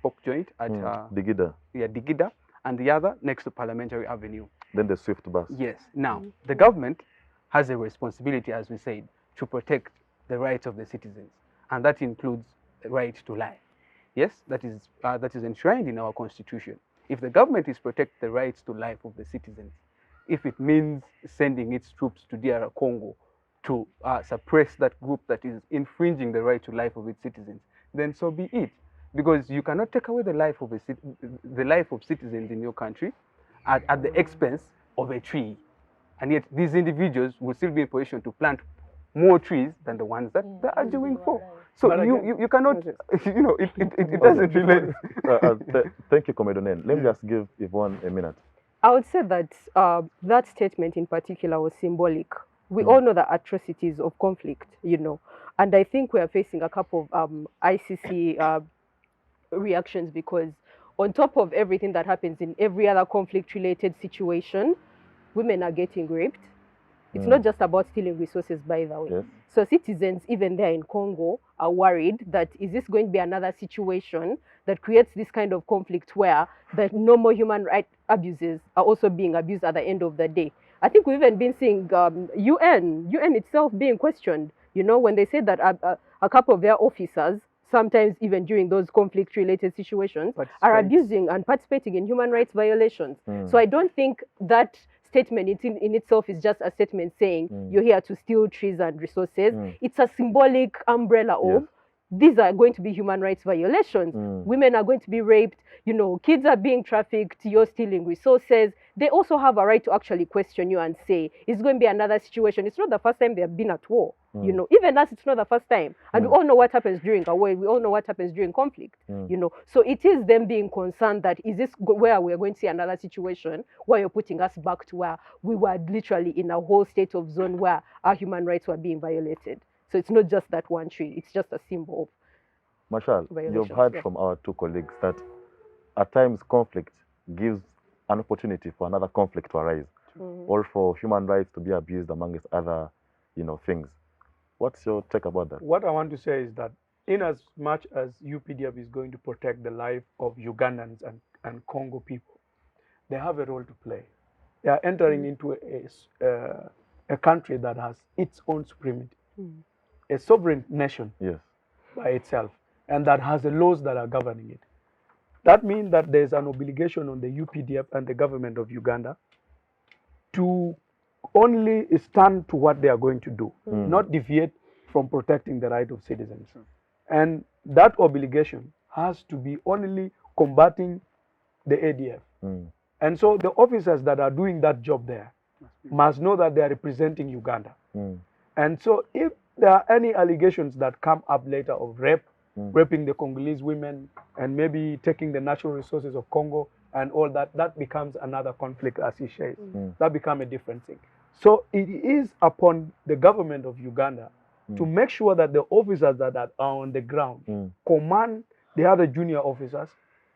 Speaker 5: pork joint at
Speaker 1: Digida.
Speaker 5: Digida, and the other next to Parliamentary Avenue.
Speaker 1: Then the Swift bus.
Speaker 5: Yes. Now, the government has a responsibility, as we said, to protect the rights of the citizens, and that includes the right to life. Yes, that is enshrined in our constitution. If the government is protecting the rights to life of the citizens, if it means sending its troops to DR Congo to suppress that group that is infringing the right to life of its citizens, then so be it. Because you cannot take away the life of citizens in your country at the expense of a tree. And yet these individuals will still be in position to plant more trees than the ones that they are doing for. So you cannot, it doesn't relate.
Speaker 1: Thank you, Comrade Onen. Let me just give Yvonne a minute.
Speaker 3: I would say that that statement in particular was symbolic. We all know the atrocities of conflict, and I think we are facing a couple of ICC reactions, because on top of everything that happens in every other conflict-related situation, women are getting raped. It's not just about stealing resources, by the way.
Speaker 1: Yes.
Speaker 3: So citizens, even there in Congo, are worried that is this going to be another situation that creates this kind of conflict where the normal human rights abuses are also being abused at the end of the day. I think we've even been seeing UN itself being questioned, when they say that a couple of their officers, sometimes even during those conflict-related situations, are abusing and participating in human rights violations. So I don't think that statement in itself is just a statement saying you're here to steal trees and resources. It's a symbolic umbrella of these are going to be human rights violations. Women are going to be raped, kids are being trafficked, you're stealing resources. They also have a right to actually question you and say, it's going to be another situation. It's not the first time they have been at war. Even us, it's not the first time. And we all know what happens during a war. We all know what happens during conflict, So it is them being concerned that is this where we're going to see another situation where you're putting us back to where we were literally in a whole state of zone where our human rights were being violated. So it's not just that one tree. It's just a symbol of
Speaker 1: Machar, you've heard from our 2 colleagues that at times conflict gives an opportunity for another conflict to arise, or for human rights to be abused, amongst other, things. What's your take about that?
Speaker 2: What I want to say is that in as much as UPDF is going to protect the life of Ugandans and Congo people, they have a role to play. They are entering into a country that has its own supremacy, a sovereign nation by itself, and that has the laws that are governing it. That means that there's an obligation on the UPDF and the government of Uganda to only stand to what they are going to do, not deviate from protecting the right of citizens. And that obligation has to be only combating the ADF. And so the officers that are doing that job there must know that they are representing Uganda. And so if there are any allegations that come up later of raping the Congolese women, and maybe taking the natural resources of Congo and all that, that becomes another conflict, as he says. That becomes a different thing. So it is upon the government of Uganda to make sure that the officers that are on the ground command the other junior officers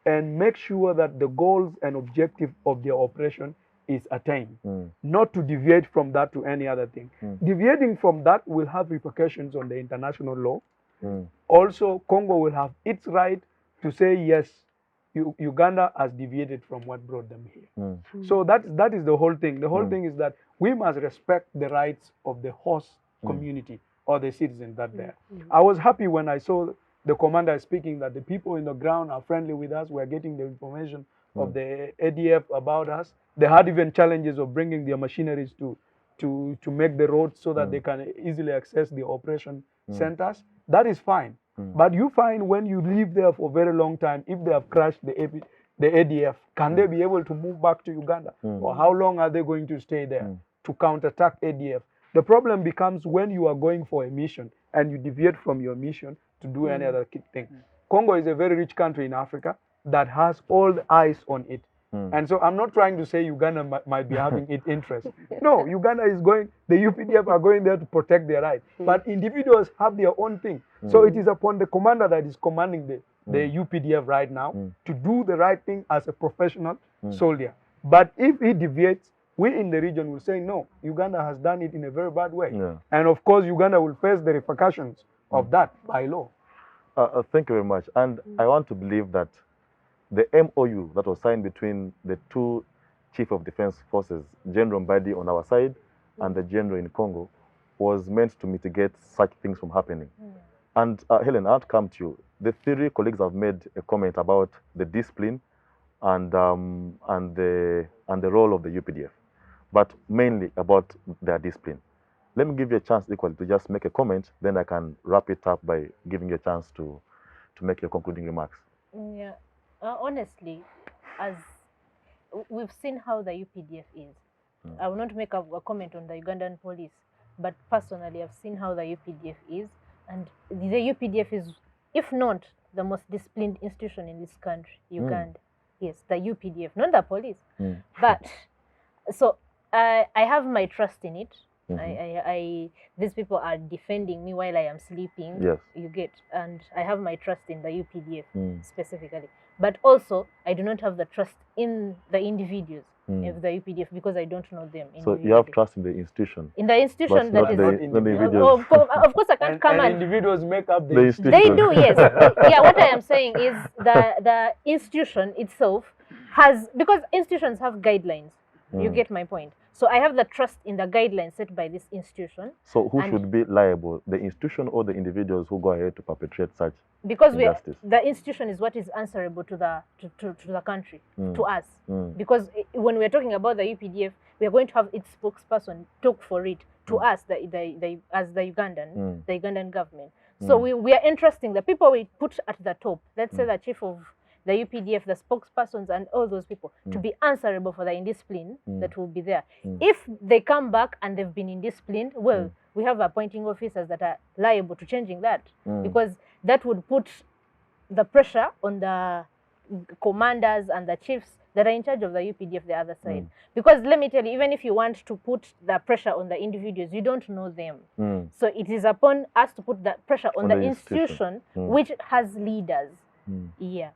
Speaker 2: and make sure that the goals and objectives of their operation is attained, not to deviate from that to any other thing. Deviating from that will have repercussions on the international law. Also, Congo will have its right to say, yes, Uganda has deviated from what brought them here. So that is the whole thing. The whole thing is that we must respect the rights of the host community or the citizens that there. I was happy when I saw the commander speaking that the people in the ground are friendly with us. We're getting the information of the ADF about us. They had even challenges of bringing their machineries to make the roads so that they can easily access the operation centers. That is fine. But you find when you live there for a very long time, if they have crashed the ADF, can they be able to move back to Uganda? Or how long are they going to stay there to counterattack ADF? The problem becomes when you are going for a mission and you deviate from your mission to do any other thing. Congo is a very rich country in Africa that has all the eyes on it. And so I'm not trying to say Uganda might be having its interest. No, Uganda is going, the UPDF are going there to protect their rights. But individuals have their own thing. So it is upon the commander that is commanding the UPDF right now to do the right thing as a professional soldier. But if he deviates, we in the region will say, no, Uganda has done it in a very bad way. And of course, Uganda will face the repercussions of that by law.
Speaker 1: Thank you very much. And I want to believe that the MOU that was signed between the two Chief of Defense Forces, General Mbadi on our side and the General in Congo, was meant to mitigate such things from happening. And Hellen, I'll come to you. The three colleagues have made a comment about the discipline and the role of the UPDF, but mainly about their discipline. Let me give you a chance equally to just make a comment, then I can wrap it up by giving you a chance to make your concluding remarks.
Speaker 4: Yeah, honestly, as we've seen how the UPDF is, I will not make a comment on the Ugandan police, but personally, I've seen how the UPDF is, and the UPDF is, if not the most disciplined institution in this country, Uganda. Yes, the UPDF, not the police. But so I have my trust in it. These people are defending me while I am sleeping.
Speaker 1: Yes.
Speaker 4: You get, and I have my trust in the UPDF specifically. But also, I do not have the trust in the individuals of the UPDF because I don't know them.
Speaker 1: So you have trust in the institution.
Speaker 4: In the institution,
Speaker 1: but
Speaker 4: that
Speaker 1: not
Speaker 4: is.
Speaker 1: the individuals.
Speaker 2: Of
Speaker 4: course, I can't come and
Speaker 2: individuals make up the
Speaker 1: institution.
Speaker 4: They do, yes. Yeah, what I am saying is the institution itself has, because institutions have guidelines. You get my point. So I have the trust in the guidelines set by this institution.
Speaker 1: So who should be liable, the institution or the individuals who go ahead to perpetrate such
Speaker 4: because
Speaker 1: injustice?
Speaker 4: The institution is what is answerable to the country, to us. Because when we are talking about the UPDF, we are going to have its spokesperson talk for it to us, as the Ugandan government. So we are entrusting the people we put at the top. Let's say the chief of the UPDF, the spokespersons, and all those people to be answerable for the indiscipline that will be there. If they come back and they've been indisciplined, well, we have appointing officers that are liable to changing that, because that would put the pressure on the commanders and the chiefs that are in charge of the UPDF, the other side. Because let me tell you, even if you want to put the pressure on the individuals, you don't know them. So it is upon us to put the pressure on the institution, which has leaders. Yeah.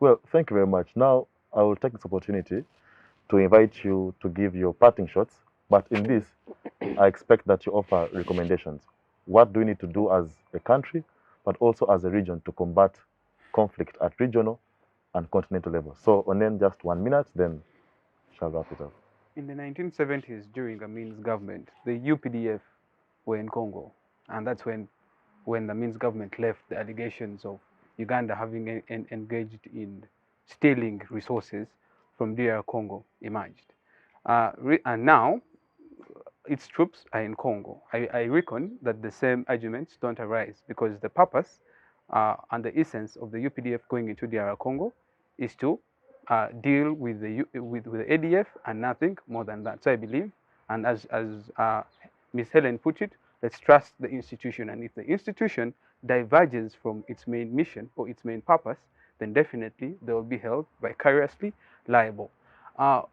Speaker 1: Well, thank you very much. Now, I will take this opportunity to invite you to give your parting shots. But in this, I expect that you offer recommendations. What do we need to do as a country, but also as a region to combat conflict at regional and continental level? So, Onen, just 1 minute, then shall wrap it up.
Speaker 5: In the 1970s, during Amin's government, the UPDF were in Congo. And that's when the Amin's government left, the allegations of Uganda having engaged in stealing resources from DR Congo emerged. And now, its troops are in Congo. I reckon that the same arguments don't arise because the purpose and the essence of the UPDF going into DR Congo is to deal with the ADF and nothing more than that. So I believe, and as Ms. Hellen put it, let's trust the institution. And if the institution diverges from its main mission or its main purpose, then definitely they will be held vicariously liable.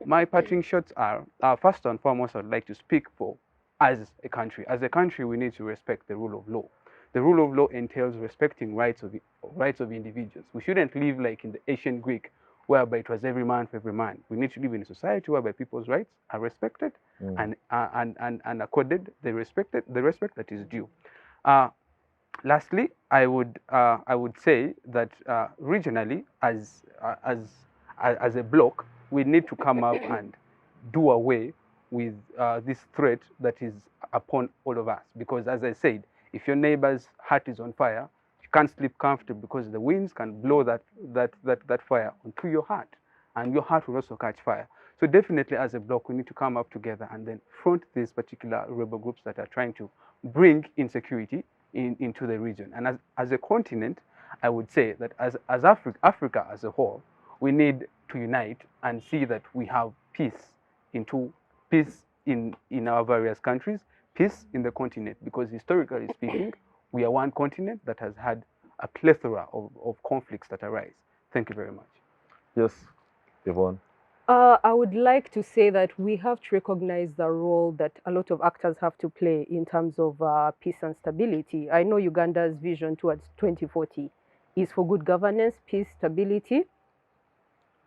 Speaker 5: My parting shots are, first and foremost, I'd like to speak for as a country. As a country, we need to respect the rule of law. The rule of law entails respecting rights of individuals. We shouldn't live like in the ancient Greek, whereby it was every man for every man. We need to live in a society whereby people's rights are respected and accorded the respect that is due. Lastly, I would say that regionally, as a bloc, we need to come up and do away with this threat that is upon all of us. Because, as I said, if your neighbor's heart is on fire, you can't sleep comfortably because the winds can blow that fire onto your heart, and your heart will also catch fire. So definitely, as a bloc, we need to come up together and then front these particular rebel groups that are trying to bring insecurity into the region. And as a continent, I would say that as Africa as a whole, we need to unite and see that we have peace in our various countries, peace in the continent, because historically speaking, we are one continent that has had a plethora of conflicts that arise. Thank you very much.
Speaker 1: Yes, Yvonne.
Speaker 3: I would like to say that we have to recognize the role that a lot of actors have to play in terms of peace and stability. I know Uganda's vision towards 2040 is for good governance, peace, stability,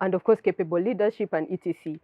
Speaker 3: and of course capable leadership and etc.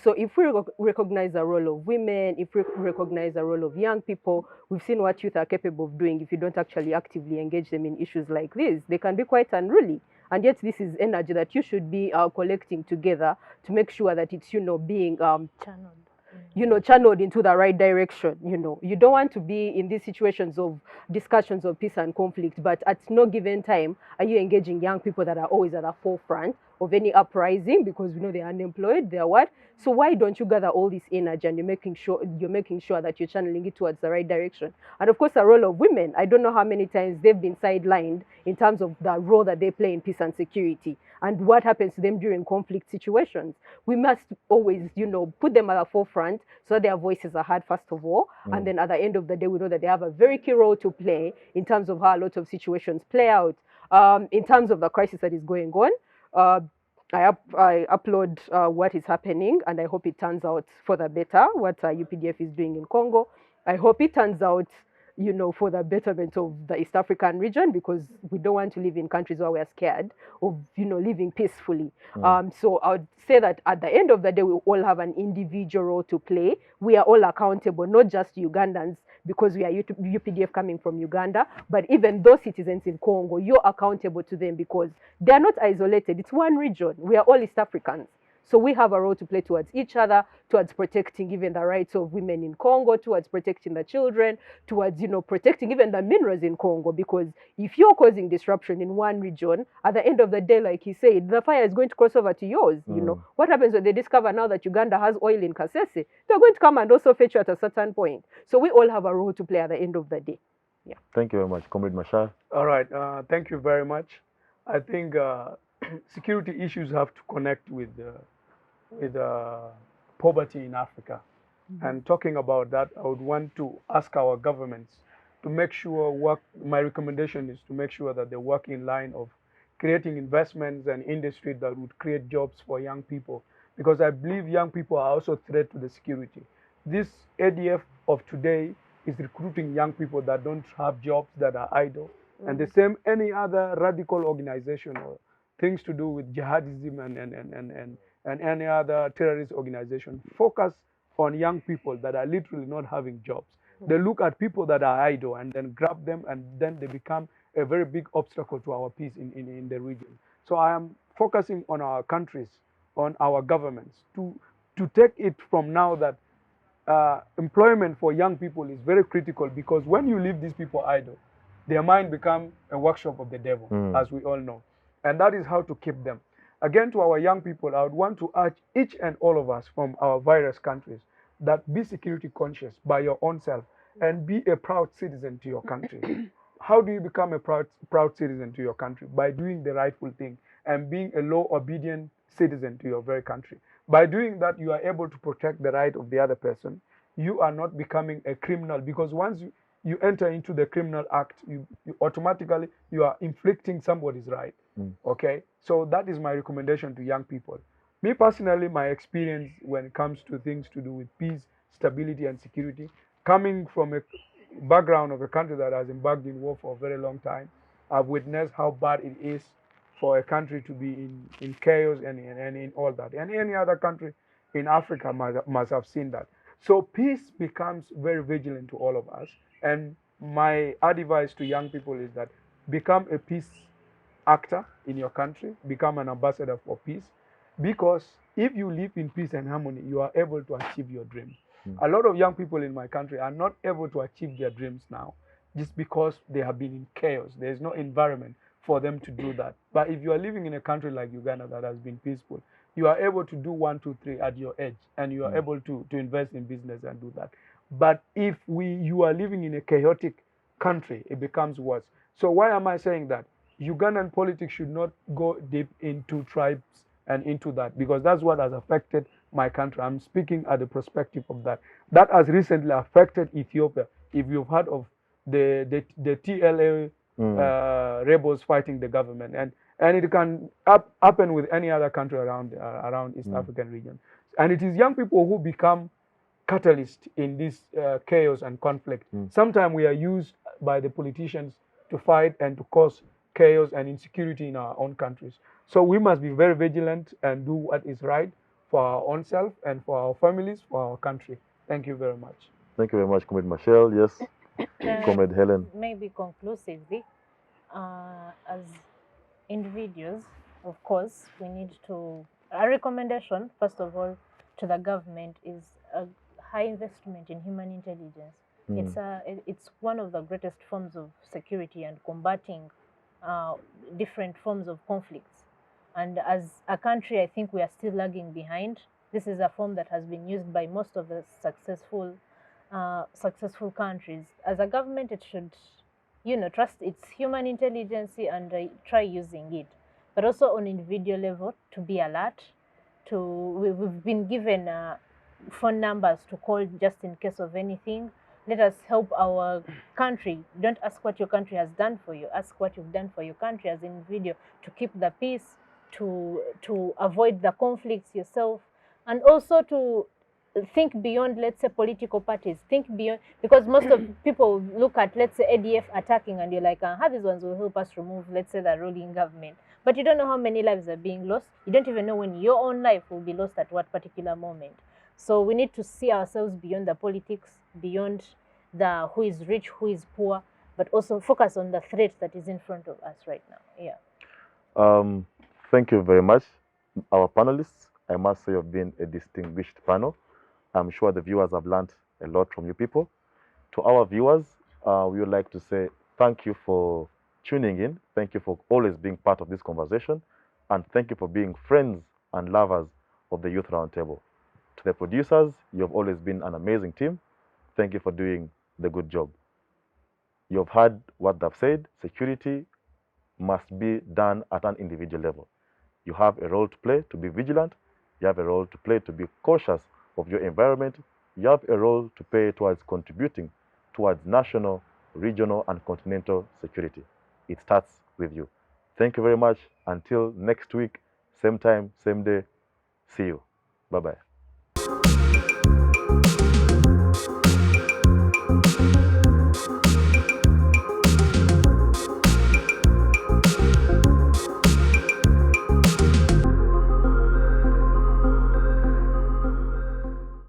Speaker 3: So if we recognize the role of women, if we recognize the role of young people, we've seen what youth are capable of doing if you don't actually actively engage them in issues like this. They can be quite unruly. And yet this is energy that you should be collecting together to make sure that it's, being
Speaker 4: Channeled.
Speaker 3: channeled into the right direction. You don't want to be in these situations of discussions of peace and conflict, but at no given time are you engaging young people that are always at the forefront of any uprising, because we know they're unemployed, they're what? So why don't you gather all this energy and you're making sure that you're channeling it towards the right direction? And of course, the role of women. I don't know how many times they've been sidelined in terms of the role that they play in peace and security, and what happens to them during conflict situations. We must always, put them at the forefront so that their voices are heard first of all, and then at the end of the day, we know that they have a very key role to play in terms of how a lot of situations play out. In terms of the crisis that is going on, I upload what is happening, and I hope it turns out for the better, what UPDF is doing in Congo. I hope it turns out, for the betterment of the East African region, because we don't want to live in countries where we're scared of, living peacefully. So I would say that at the end of the day, we all have an individual role to play. We are all accountable, not just Ugandans, because we are UPDF coming from Uganda, but even those citizens in Congo, you're accountable to them because they're not isolated. It's one region. We are all East Africans. So we have a role to play towards each other, towards protecting even the rights of women in Congo, towards protecting the children, towards, protecting even the minerals in Congo. Because if you're causing disruption in one region, at the end of the day, like he said, the fire is going to cross over to yours. What happens when they discover now that Uganda has oil in Kasese? They're going to come and also fetch you at a certain point. So we all have a role to play at the end of the day. Yeah.
Speaker 1: Thank you very much, Comrade Machar.
Speaker 2: All right. Thank you very much. I think security issues have to connect with poverty in Africa. And talking about that, I would want to ask our governments to make sure my recommendation is to make sure that they work in line of creating investments and industry that would create jobs for young people. Because I believe young people are also a threat to the security. This ADF of today is recruiting young people that don't have jobs, that are idle. And the same any other radical organization or things to do with jihadism and any other terrorist organization focus on young people that are literally not having jobs. They look at people that are idle and then grab them, and then they become a very big obstacle to our peace in the region. So I am focusing on our countries, on our governments, to take it from now that employment for young people is very critical, because when you leave these people idle, their mind becomes a workshop of the devil, as we all know. And that is how to keep them. Again, to our young people, I would want to urge each and all of us from our various countries that be security conscious by your own self and be a proud citizen to your country. How do you become a proud citizen to your country? By doing the rightful thing and being a law-obedient citizen to your very country. By doing that, you are able to protect the right of the other person. You are not becoming a criminal, because once you enter into the criminal act, you automatically you are inflicting somebody's right. Okay, so that is my recommendation to young people. Me personally, my experience when it comes to things to do with peace, stability, and security, coming from a background of a country that has embarked in war for a very long time, I've witnessed how bad it is for a country to be in chaos and in all that. And any other country in Africa must have seen that. So peace becomes very vigilant to all of us. And my advice to young people is that become a peace actor in your country, become an ambassador for peace, because if you live in peace and harmony, you are able to achieve your dreams. A lot of young people in my country are not able to achieve their dreams now just because they have been in chaos. There is no environment for them to do that. But if you are living in a country like Uganda that has been peaceful, you are able to do 1, 2, 3 at your age, and you are able to invest in business and do that. But if you are living in a chaotic country, it becomes worse. So why am I saying that? Ugandan politics should not go deep into tribes and into that, because that's what has affected my country. I'm speaking at the perspective of that. That has recently affected Ethiopia. If you've heard of the TLA rebels fighting the government, And it can happen with any other country around East African region. And it is young people who become catalysts in this chaos and conflict. Sometimes we are used by the politicians to fight and to cause chaos and insecurity in our own countries. So we must be very vigilant and do what is right for our own self and for our families, for our country. Thank you very much.
Speaker 1: Thank you very much, Comrade Machar. Yes, Comrade Hellen.
Speaker 4: Maybe conclusively, as individuals, of course, we need to, a recommendation, first of all, to the government is a high investment in human intelligence. It's one of the greatest forms of security and combating different forms of conflicts. And as a country, I think we are still lagging behind. This is a form that has been used by most of the successful countries. As a government, it should, trust its human intelligence and try using it. But also on individual level, to be alert. We've been given phone numbers to call just in case of anything. Let us help our country. Don't ask what your country has done for you. Ask what you've done for your country as an individual to keep the peace, to avoid the conflicts yourself, and also to think beyond, let's say, political parties. Think beyond, because most of people look at, let's say, ADF attacking, and you're like, how these ones will help us remove, let's say, the ruling government. But you don't know how many lives are being lost. You don't even know when your own life will be lost at what particular moment. So we need to see ourselves beyond the politics, beyond the who is rich, who is poor, but also focus on the threat that is in front of us right now. Yeah.
Speaker 1: Thank you very much, our panelists. I must say you've been a distinguished panel. I'm sure the viewers have learned a lot from you people. To our viewers, we would like to say thank you for tuning in. Thank you for always being part of this conversation. And thank you for being friends and lovers of the Youth Roundtable. To the producers, you have always been an amazing team. Thank you for doing the good job. You have heard what they've said. Security must be done at an individual level. You have a role to play to be vigilant. You have a role to play to be cautious of your environment. You have a role to play towards contributing towards national, regional, and continental security. It starts with you. Thank you very much. Until next week, same time, same day. See you. Bye-bye.